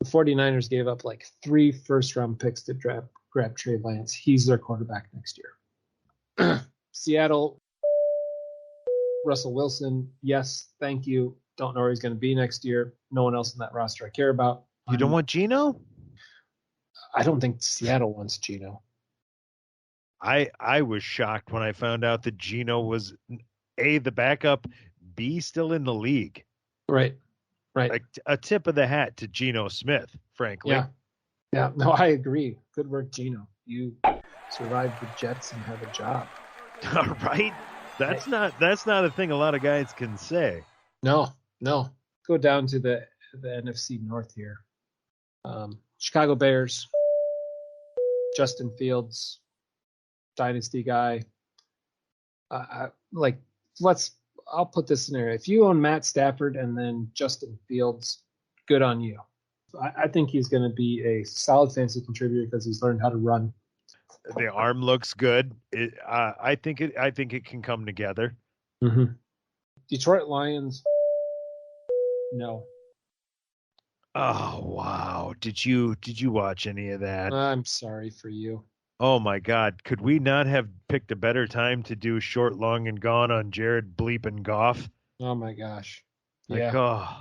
The 49ers gave up like 3 first-round picks to grab Trey Lance. He's their quarterback next year. Seattle, Russell Wilson, yes, thank you. Don't know where he's going to be next year. No one else in that roster I care about. You don't want Geno? I don't think Seattle wants Geno. I was shocked when I found out that Geno was A, the backup, B, still in the league. Right. Like a tip of the hat to Geno Smith, frankly. Yeah. No, I agree. Good work, Geno. You survived the Jets and have a job. All right. That's not a thing a lot of guys can say. No. Go down to the NFC North here. Chicago Bears, Justin Fields, dynasty guy. I'll put this scenario. If you own Matt Stafford and then Justin Fields, good on you. I think he's going to be a solid fantasy contributor because he's learned how to run. The arm looks good. I think it can come together. Mm-hmm. Detroit Lions. No. Oh wow! Did you watch any of that? I'm sorry for you. Oh my God! Could we not have picked a better time to do Short, Long, and Gone on Jared Bleepin' Goff? Oh my gosh! Like, yeah.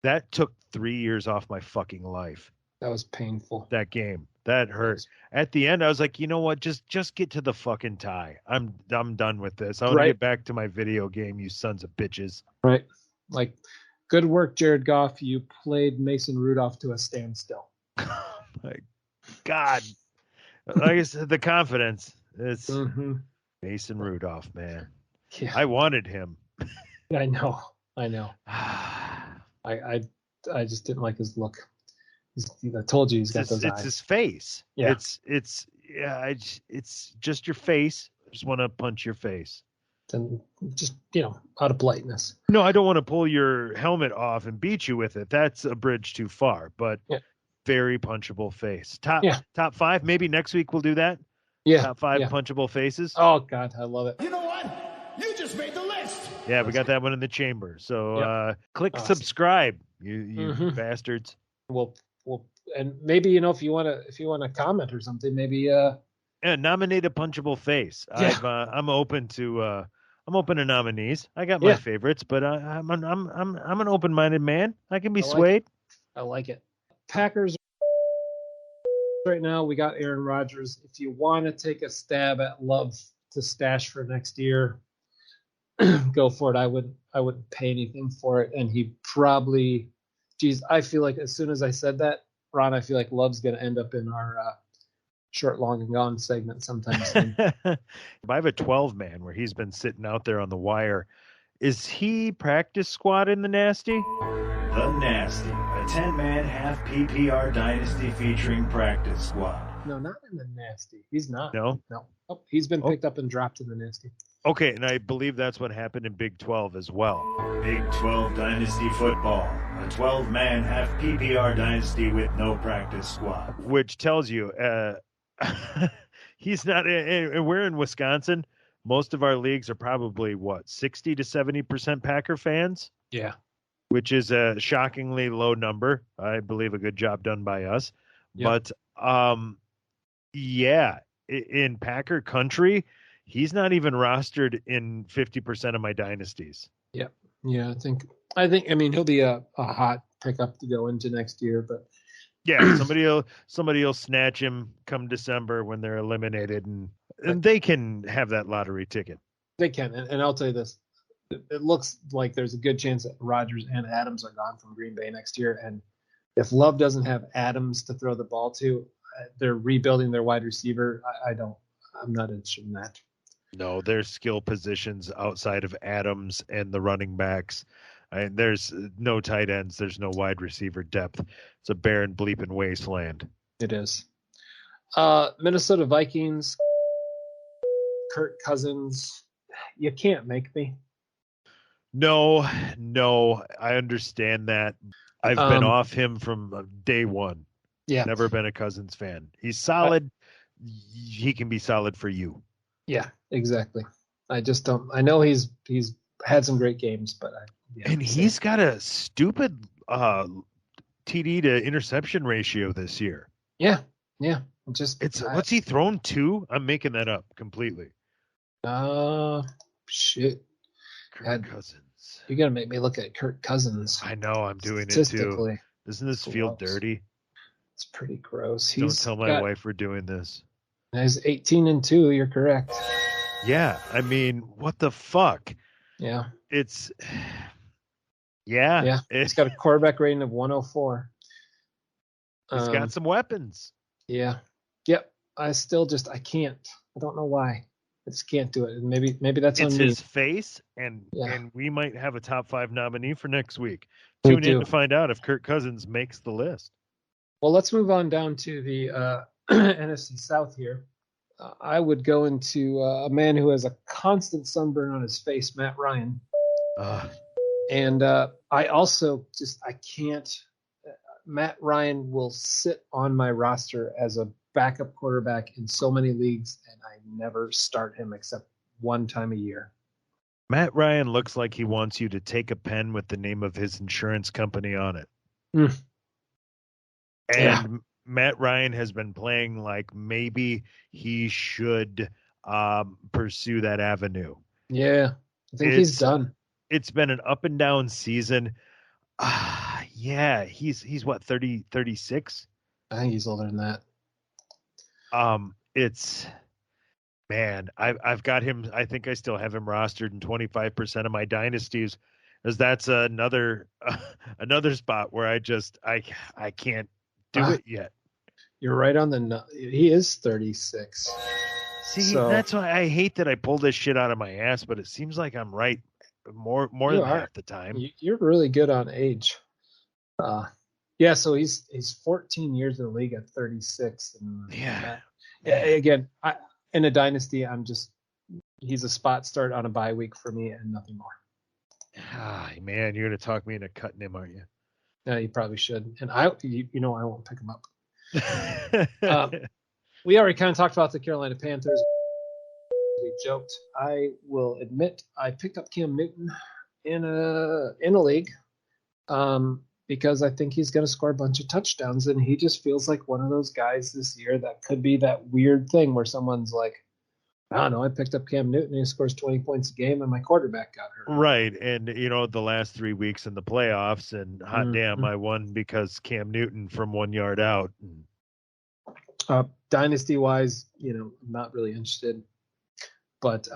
That took 3 years off my fucking life. That was painful. That game. That hurt. At the end, I was like, you know what? Just get to the fucking tie. I'm done with this. I want to get back to my video game, you sons of bitches. Right. Like, good work, Jared Goff. You played Mason Rudolph to a standstill. Oh my God. Like I said, the confidence. It's Mason Rudolph, man. Yeah. I wanted him. I know. I just didn't like his look. I told you he's got those eyes. It's his face. Yeah. It's just your face. I just want to punch your face. And just, out of politeness. No, I don't want to pull your helmet off and beat you with it. That's a bridge too far, but very punchable face. Top 5. Maybe next week we'll do that. Yeah. Top 5 punchable faces. Oh God, I love it. You know what? You just made the list. Yeah, we got that one in the chamber. So click subscribe, you bastards. Well, and maybe if you want to comment or something, maybe nominate a punchable face. Yeah. I'm open to nominees. I got my favorites, but I'm an open-minded man. I can be swayed. I like it. Packers right now, we got Aaron Rodgers. If you want to take a stab at Love to stash for next year, go for it. I wouldn't pay anything for it, and he probably. Geez, I feel like as soon as I said that, Ron, I feel like Love's going to end up in our Short, Long, and Gone segment sometime soon. I have a 12-man where he's been sitting out there on the wire. Is he practice squad in the Nasty? The Nasty, a 10-man half PPR dynasty featuring practice squad. No, not in the Nasty. He's not. No? Oh, he's been picked up and dropped in the Nasty. Okay, and I believe that's what happened in Big 12 as well. Big 12 Dynasty Football, a 12-man half PPR dynasty with no practice squad. Which tells you he's not, and we're in Wisconsin. Most of our leagues are probably, 60 to 70% Packer fans? Yeah. which is a shockingly low number. I believe a good job done by us. Yep. But yeah, in Packer country, he's not even rostered in 50% of my dynasties. Yep. Yeah, I mean, he'll be a hot pickup to go into next year, but yeah, somebody will snatch him come December when they're eliminated, and they can have that lottery ticket. They can, and I'll tell you this: it looks like there's a good chance that Rodgers and Adams are gone from Green Bay next year, and if Love doesn't have Adams to throw the ball to, they're rebuilding their wide receiver. I'm not interested in that. No, there's skill positions outside of Adams and the running backs. There's no tight ends. There's no wide receiver depth. It's a barren bleeping wasteland. It is. Minnesota Vikings, Kirk Cousins. You can't make me. No, I understand that. I've been off him from day one. Yeah. Never been a Cousins fan. He's solid. He can be solid for you. Yeah, exactly. I just don't. I know he's had some great games, but he's got a stupid TD to interception ratio this year. Yeah. What's he thrown to? I'm making that up completely. Shit. Kirk Cousins. You're gonna make me look at Kirk Cousins. I know, I'm doing it too. Doesn't this feel dirty? It's pretty gross. Don't tell my wife we're doing this. He's 18-2. You're correct. Yeah, I mean, what the fuck? Yeah. It's He's got a quarterback rating of 104. He's got some weapons. Yeah. Yep. I can't. I don't know why. I just can't do it. And maybe that's on me. It's his face, and we might have a top 5 nominee for next week. Tune in to find out if Kirk Cousins makes the list. Well, let's move on down to the NFC South here. I would go into a man who has a constant sunburn on his face, Matt Ryan. And I also I can't. Matt Ryan will sit on my roster as a backup quarterback in so many leagues, and I never start him except one time a year. Matt Ryan looks like he wants you to take a pen with the name of his insurance company on it. And Matt Ryan has been playing like maybe he should pursue that avenue. Yeah, I think he's done. It's been an up and down season. He's what, 30, 36? I think he's older than that. I've got him. I think I still have him rostered in 25% of my dynasties, as that's another spot where I can't do it yet. You're right on the. He is 36. See, that's why I hate that I pull this shit out of my ass, but it seems like I'm right more than half the time. You're really good on age. So he's 14 years in the league at 36. And again, in a dynasty, he's a spot start on a bye week for me and nothing more. Man, you're gonna talk me into cutting him, aren't you? Yeah, you probably should. And I won't pick him up. We already kind of talked about the Carolina Panthers. We joked. I will admit I picked up Cam Newton in a league because I think he's going to score a bunch of touchdowns, and he just feels like one of those guys this year that could be that weird thing where someone's like, I don't know, I picked up Cam Newton and he scores 20 points a game and my quarterback got hurt. Right. And, the last 3 weeks in the playoffs, and hot damn, I won because Cam Newton from 1 yard out. Dynasty-wise, I'm not really interested. But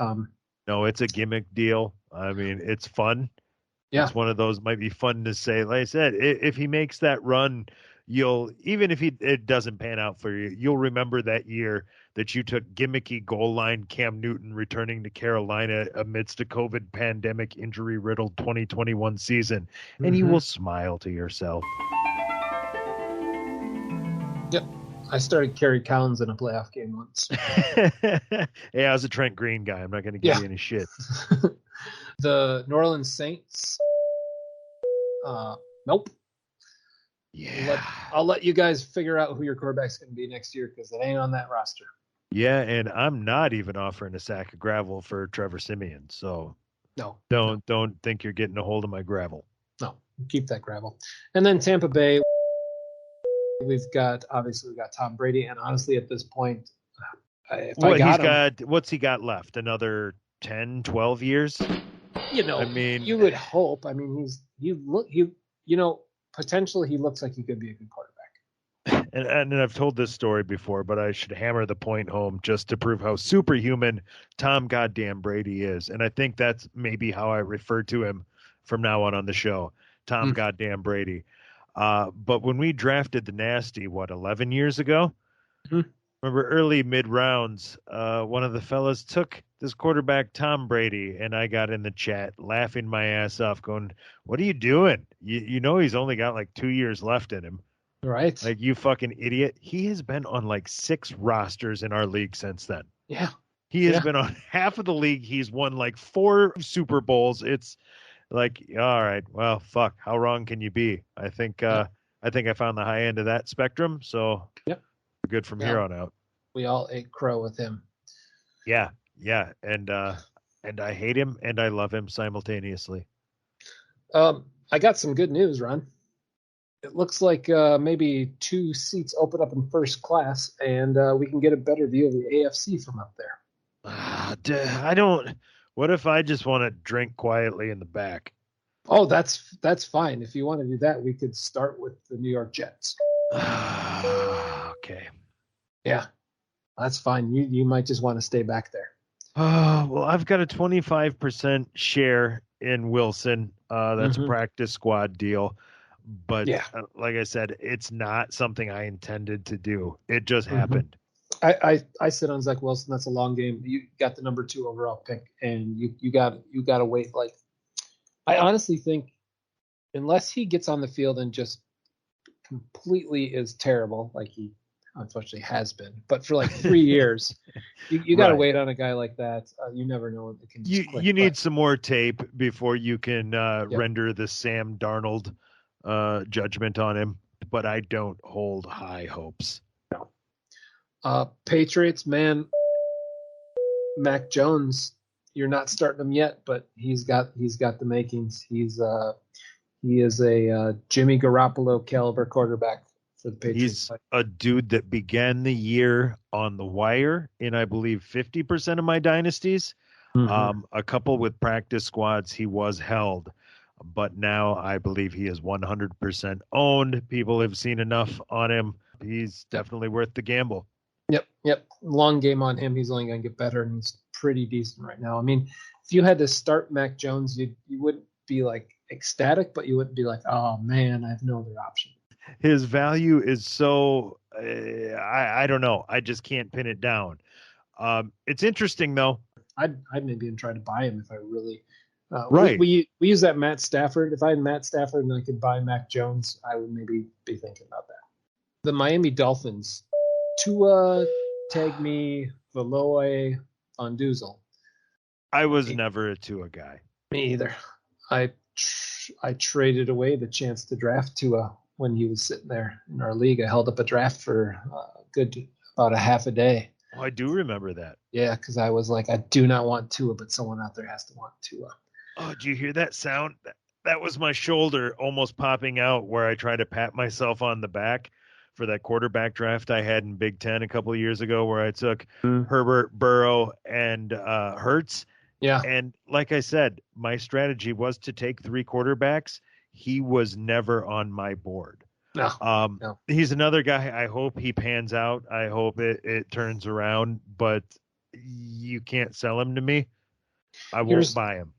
no, it's a gimmick deal. I mean, it's fun. Yeah. It's one of those might be fun to say. Like I said, if he makes that run, even if it doesn't pan out for you, you'll remember that year that you took gimmicky goal line Cam Newton returning to Carolina amidst a COVID pandemic injury-riddled 2021 season, and you will smile to yourself. Yep. I started Kerry Collins in a playoff game once. Hey, I was a Trent Green guy. I'm not going to give you any shit. The New Orleans Saints. Nope. Yeah. I'll let you guys figure out who your quarterback's going to be next year because it ain't on that roster. Yeah, and I'm not even offering a sack of gravel for Trevor Siemian. So no, don't think you're getting a hold of my gravel. No, Keep that gravel. And then Tampa Bay, we've got Tom Brady, and honestly, at this point, what's he got left? Another 10, 12 years? I mean, you would hope. I mean, potentially he looks like he could be a good quarterback. And I've told this story before, but I should hammer the point home just to prove how superhuman Tom goddamn Brady is. And I think that's maybe how I refer to him from now on the show, Tom goddamn Brady. But when we drafted the Nasty, 11 years ago? Remember early mid rounds, one of the fellas took this quarterback, Tom Brady, and I got in the chat laughing my ass off going, what are you doing? You know, he's only got like 2 years left in him. Right. Like, you fucking idiot. He has been on like 6 rosters in our league since then. Yeah. He has been on half of the league. He's won like 4 Super Bowls. It's like, all right, well, fuck. How wrong can you be? I think I found the high end of that spectrum. So we're good from here on out. We all ate crow with him. Yeah. And I hate him and I love him simultaneously. I got some good news, Ron. It looks like maybe 2 seats open up in first class, and we can get a better view of the AFC from up there. What if I just want to drink quietly in the back? Oh, that's fine. If you want to do that, we could start with the New York Jets. Okay. Yeah, that's fine. You might just want to stay back there. Well, I've got a 25% share in Wilson. That's a practice squad deal. But like I said, it's not something I intended to do. It just happened. I sit on Zach Wilson. That's a long game. You got the number 2 overall pick, and you got to wait. Like, I honestly think unless he gets on the field and just completely is terrible, like he unfortunately has been, but for like 3 years, you got to wait on a guy like that. You never know when it can just click. You need some more tape before you can render the Sam Darnold judgment on him, but I don't hold high hopes. No. Patriots, man, Mac Jones, you're not starting him yet, but he's got the makings. He is a Jimmy Garoppolo caliber quarterback for the Patriots. He's a dude that began the year on the wire in, I believe, 50% of my dynasties. A couple with practice squads, he was held. But now I believe he is 100% owned. People have seen enough on him. He's definitely worth the gamble. Yep. Long game on him. He's only going to get better, and he's pretty decent right now. I mean, if you had to start Mac Jones, you wouldn't be like ecstatic, but you wouldn't be like, oh man, I have no other option. His value is so I don't know. I just can't pin it down. It's interesting though. I'd maybe even try to buy him if I really. Right. We use that Matt Stafford. If I had Matt Stafford and I could buy Mac Jones, I would maybe be thinking about that. The Miami Dolphins. Tua, Tagne, Valois, Van Duzel. I was never a Tua guy. Me either. I traded away the chance to draft Tua when he was sitting there in our league. I held up a draft for about a half a day. Oh, I do remember that. Yeah, because I was like, I do not want Tua, but someone out there has to want Tua. Oh, did you hear that sound? That was my shoulder almost popping out where I tried to pat myself on the back for that quarterback draft I had in Big Ten a couple of years ago where I took Herbert, Burrow, and Hurts. Yeah. And like I said, my strategy was to take 3 quarterbacks. He was never on my board. No. He's another guy. I hope he pans out. I hope it turns around, but you can't sell him to me. I won't buy him.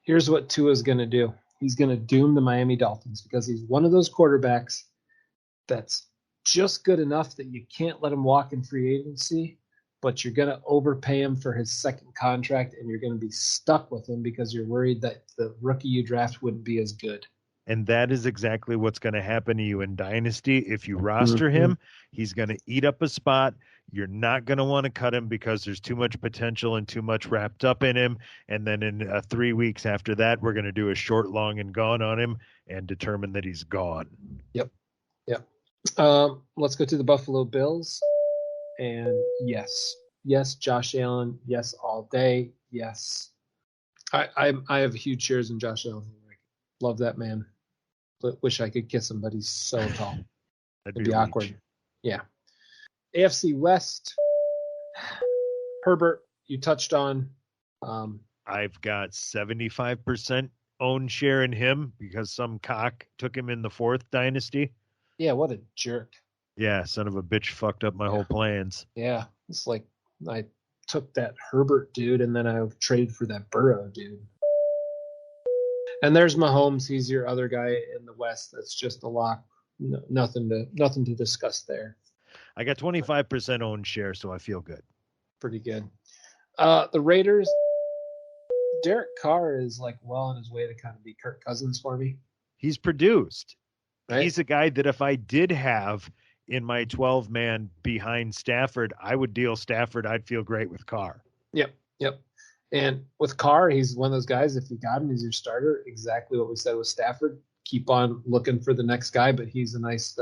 Here's what Tua's going to do. He's going to doom the Miami Dolphins because he's one of those quarterbacks that's just good enough that you can't let him walk in free agency, but you're going to overpay him for his second contract, and you're going to be stuck with him because you're worried that the rookie you draft wouldn't be as good. And that is exactly what's going to happen to you in Dynasty. If you roster him, he's going to eat up a spot. You're not going to want to cut him because there's too much potential and too much wrapped up in him. And then in 3 weeks after that, we're going to do a short, long, and gone on him and determine that he's gone. Yep. Let's go to the Buffalo Bills. And yes, Josh Allen. Yes, all day. Yes. I have huge shares in Josh Allen. Love that man. Wish I could kiss him, but he's so tall. That'd It'd be awkward. Yeah. AFC West. Herbert, you touched on. I've got 75% own share in him because some cock took him in the 4th dynasty. Yeah, what a jerk. Yeah, son of a bitch fucked up my whole plans. Yeah, it's like I took that Herbert dude and then I traded for that Burrow dude. And there's Mahomes. He's your other guy in the West. That's just a lock. No, nothing to discuss there. I got 25% own share, so I feel good. Pretty good. The Raiders. Derek Carr is like well on his way to kind of be Kirk Cousins for me. He's produced. Right? He's a guy that if I did have in my 12-man behind Stafford, I would deal Stafford. I'd feel great with Carr. Yep. And with Carr, he's one of those guys, if you got him, he's your starter. Exactly what we said with Stafford. Keep on looking for the next guy, but he's a nice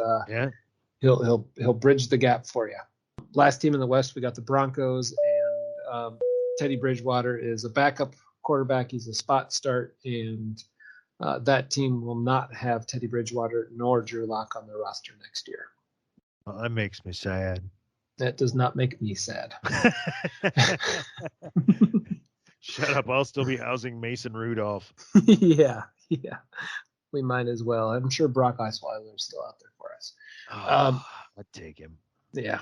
he'll bridge the gap for you. Last team in the West, we got the Broncos, and Teddy Bridgewater is a backup quarterback. He's a spot start, and that team will not have Teddy Bridgewater nor Drew Lock on their roster next year. Well, that makes me sad. That does not make me sad. Shut up. I'll still be housing Mason Rudolph. Yeah. We might as well. I'm sure Brock Osweiler is still out there for us. I'd take him. Yeah.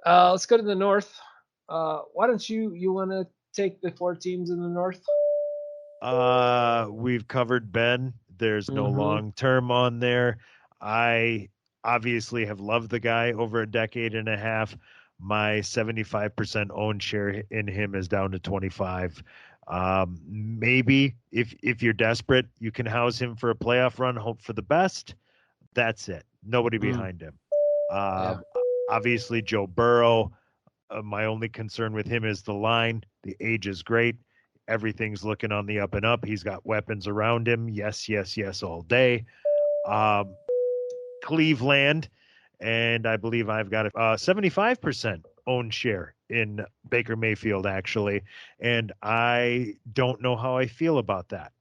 Let's go to the North. Why don't you want to take the 4 teams in the North? We've covered Ben. There's no long term on there. I obviously have loved the guy over a decade and a half. My 75% own share in him is down to 25. Maybe if you're desperate, you can house him for a playoff run, hope for the best. That's it. Nobody behind him. Obviously Joe Burrow. My only concern with him is the line. The age is great. Everything's looking on the up and up. He's got weapons around him. Yes, all day. Cleveland, and I believe I've got a 75% own share in Baker Mayfield, actually, and I don't know how I feel about that.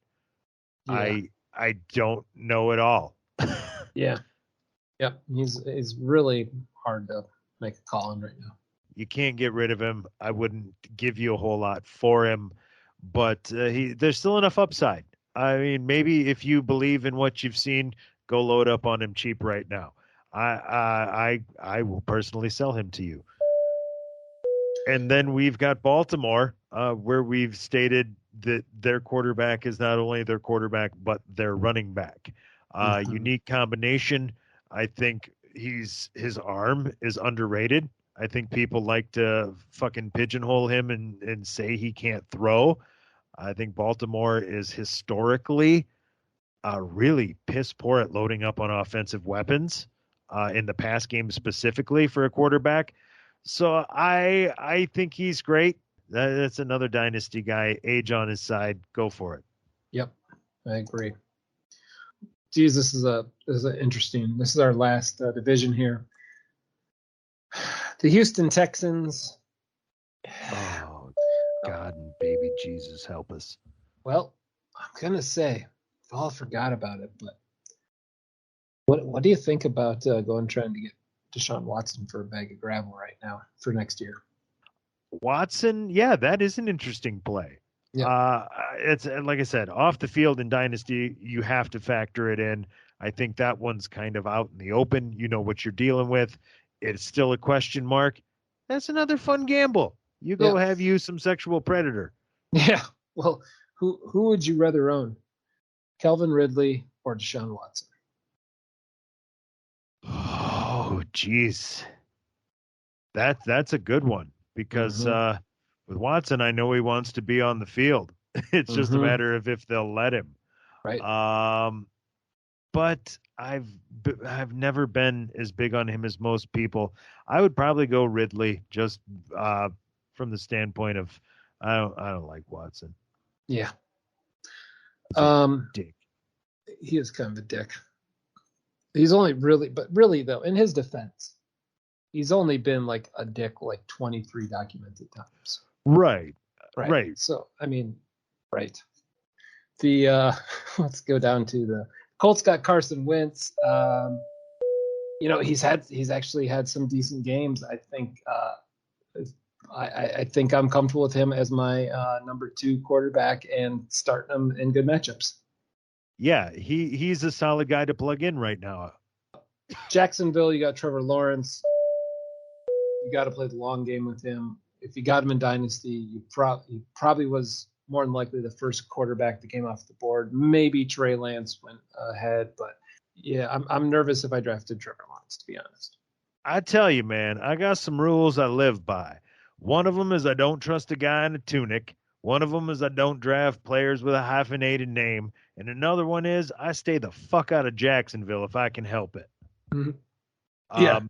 Yeah. I don't know at all. Yeah. Yep. He's really hard to make a call on right now. You can't get rid of him. I wouldn't give you a whole lot for him, but there's still enough upside. I mean, maybe if you believe in what you've seen, go load up on him cheap right now. I will personally sell him to you. And then we've got Baltimore, where we've stated that their quarterback is not only their quarterback, but their running back. Unique combination. I think his arm is underrated. I think people like to fucking pigeonhole him and say he can't throw. I think Baltimore is historically really piss poor at loading up on offensive weapons in the pass game specifically for a quarterback. So I think he's great. That's another dynasty guy. Age on his side. Go for it. Yep, I agree. Geez, this is interesting. This is our last division here. The Houston Texans. Oh, God and baby Jesus, help us. Well, I'm going to say, we all forgot about it, but what do you think about trying to get Deshaun Watson for a bag of gravel right now for next year? Watson, yeah, that is an interesting play. Yeah. It's like I said, off the field in Dynasty, you have to factor it in. I think that one's kind of out in the open. You know what you're dealing with. It's still a question mark. That's another fun gamble. You go have you some sexual predator. Yeah. Well, who would you rather own? Kelvin Ridley or Deshaun Watson? Oh, geez. That's a good one because with Watson, I know he wants to be on the field. It's just a matter of if they'll let him. Right. But I've never been as big on him as most people. I would probably go Ridley just from the standpoint of I don't like Watson. Yeah. Dick. He is kind of a dick. He's only really though, in his defense, he's only been like a dick like 23 documented times. Right. So I mean, right. The let's go down to the Colts got Carson Wentz. He's actually had some decent games. I think I think I'm comfortable with him as my number 2 quarterback and starting him in good matchups. Yeah, he's a solid guy to plug in right now. Jacksonville, you got Trevor Lawrence. You got to play the long game with him. If you got him in Dynasty, you probably was more than likely the first quarterback that came off the board. Maybe Trey Lance went ahead, but yeah, I'm nervous if I drafted Trevor Lawrence, to be honest. I tell you, man, I got some rules I live by. One of them is I don't trust a guy in a tunic. One of them is I don't draft players with a hyphenated name. And another one is I stay the fuck out of Jacksonville if I can help it. Mm-hmm. Yeah.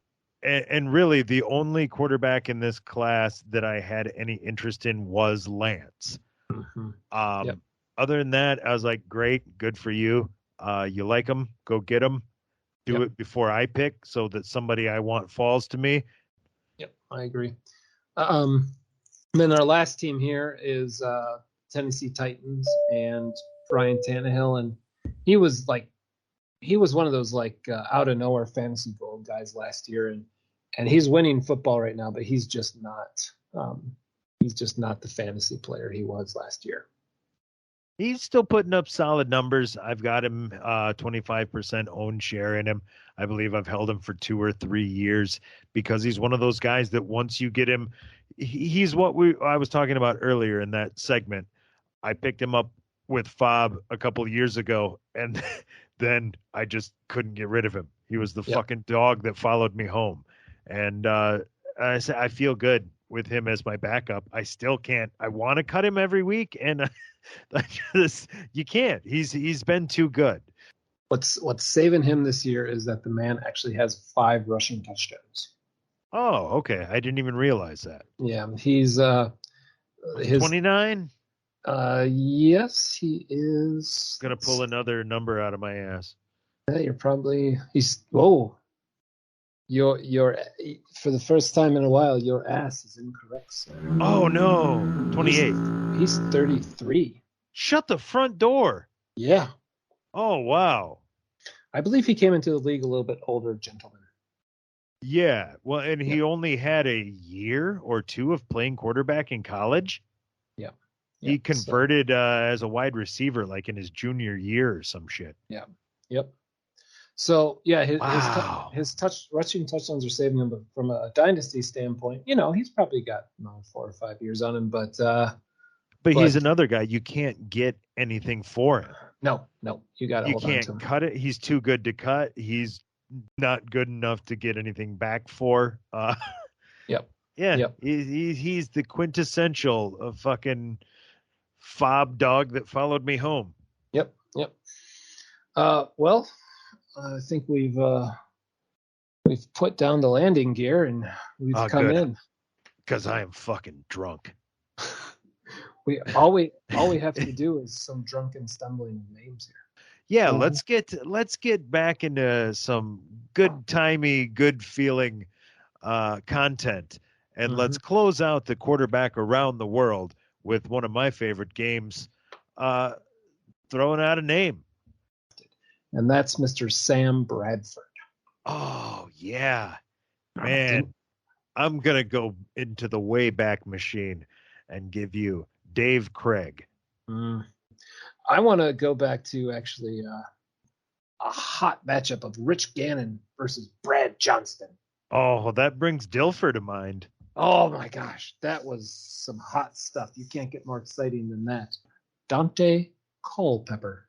And really, the only quarterback in this class that I had any interest in was Lance. Mm-hmm. Other than that, I was like, great, good for you. You like him, go get him. Do it before I pick so that somebody I want falls to me. Yep, I agree. Then our last team here is Tennessee Titans and Ryan Tannehill, and he was one of those out of nowhere fantasy gold guys last year, and he's winning football right now, but he's just not the fantasy player he was last year. He's still putting up solid numbers. I've got him 25% own share in him. I believe I've held him for 2 or 3 years because he's one of those guys that once you get him, he's what I was talking about earlier in that segment. I picked him up with FAAB a couple of years ago, and then I just couldn't get rid of him. He was the fucking dog that followed me home. And I feel good with him as my backup. I still can't. I want to cut him every week, and you can't. He's been too good. What's saving him this year is that the man actually has 5 rushing touchdowns. Oh, okay. I didn't even realize that. Yeah, he's 29. Yes, he is. Gonna pull another number out of my ass. Yeah, Your for the first time in a while, your ass is incorrect, sir. Oh no, 28. He's 33. Shut the front door. Yeah. Oh wow. I believe he came into the league a little bit older gentleman. Yeah. Well, and he only had a year or 2 of playing quarterback in college. Yeah. He converted as a wide receiver like in his junior year or some shit. Yeah. Yep. So yeah, his rushing touchdowns are saving him, but from a dynasty standpoint, he's probably got 4 or 5 years on him, but he's another guy you can't get anything for him. No, you got to hold on to him. You can't cut it. He's too good to cut. He's not good enough to get anything back for. Yep. Yeah. Yep. He's the quintessential fucking FAAB dog that followed me home. Yep. Well, I think we've put down the landing gear and we've come in. Because I am fucking drunk. All we have to do is some drunken stumbling names here. Yeah, let's get back into some good-timey, good-feeling content, and let's close out the quarterback around the world with one of my favorite games, throwing out a name. And that's Mr. Sam Bradford. Oh, yeah. Man, I'm going to go into the Wayback Machine and give you Dave Craig. I want to go back to actually a hot matchup of Rich Gannon versus Brad Johnston. Oh, that brings Dilfer to mind. Oh, my gosh. That was some hot stuff. You can't get more exciting than that. Dante Culpepper.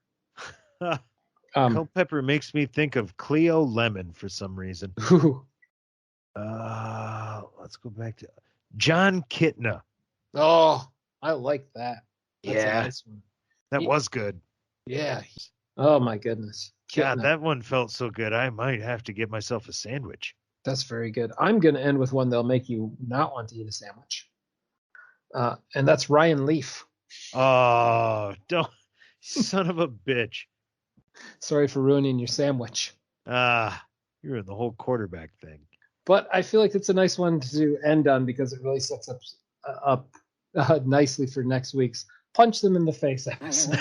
Culpepper makes me think of Cleo Lemon for some reason. Let's go back to John Kitna. Oh, I like that. That's a nice one. That was good. Yeah. Oh my goodness. God, that one felt so good. I might have to get myself a sandwich. That's very good. I'm going to end with one that'll make you not want to eat a sandwich. And that's Ryan Leaf. Oh, don't, son of a bitch. Sorry for ruining your sandwich. You're in the whole quarterback thing. But I feel like it's a nice one to end on because it really sets up nicely for next week's Punch Them in the Face episode.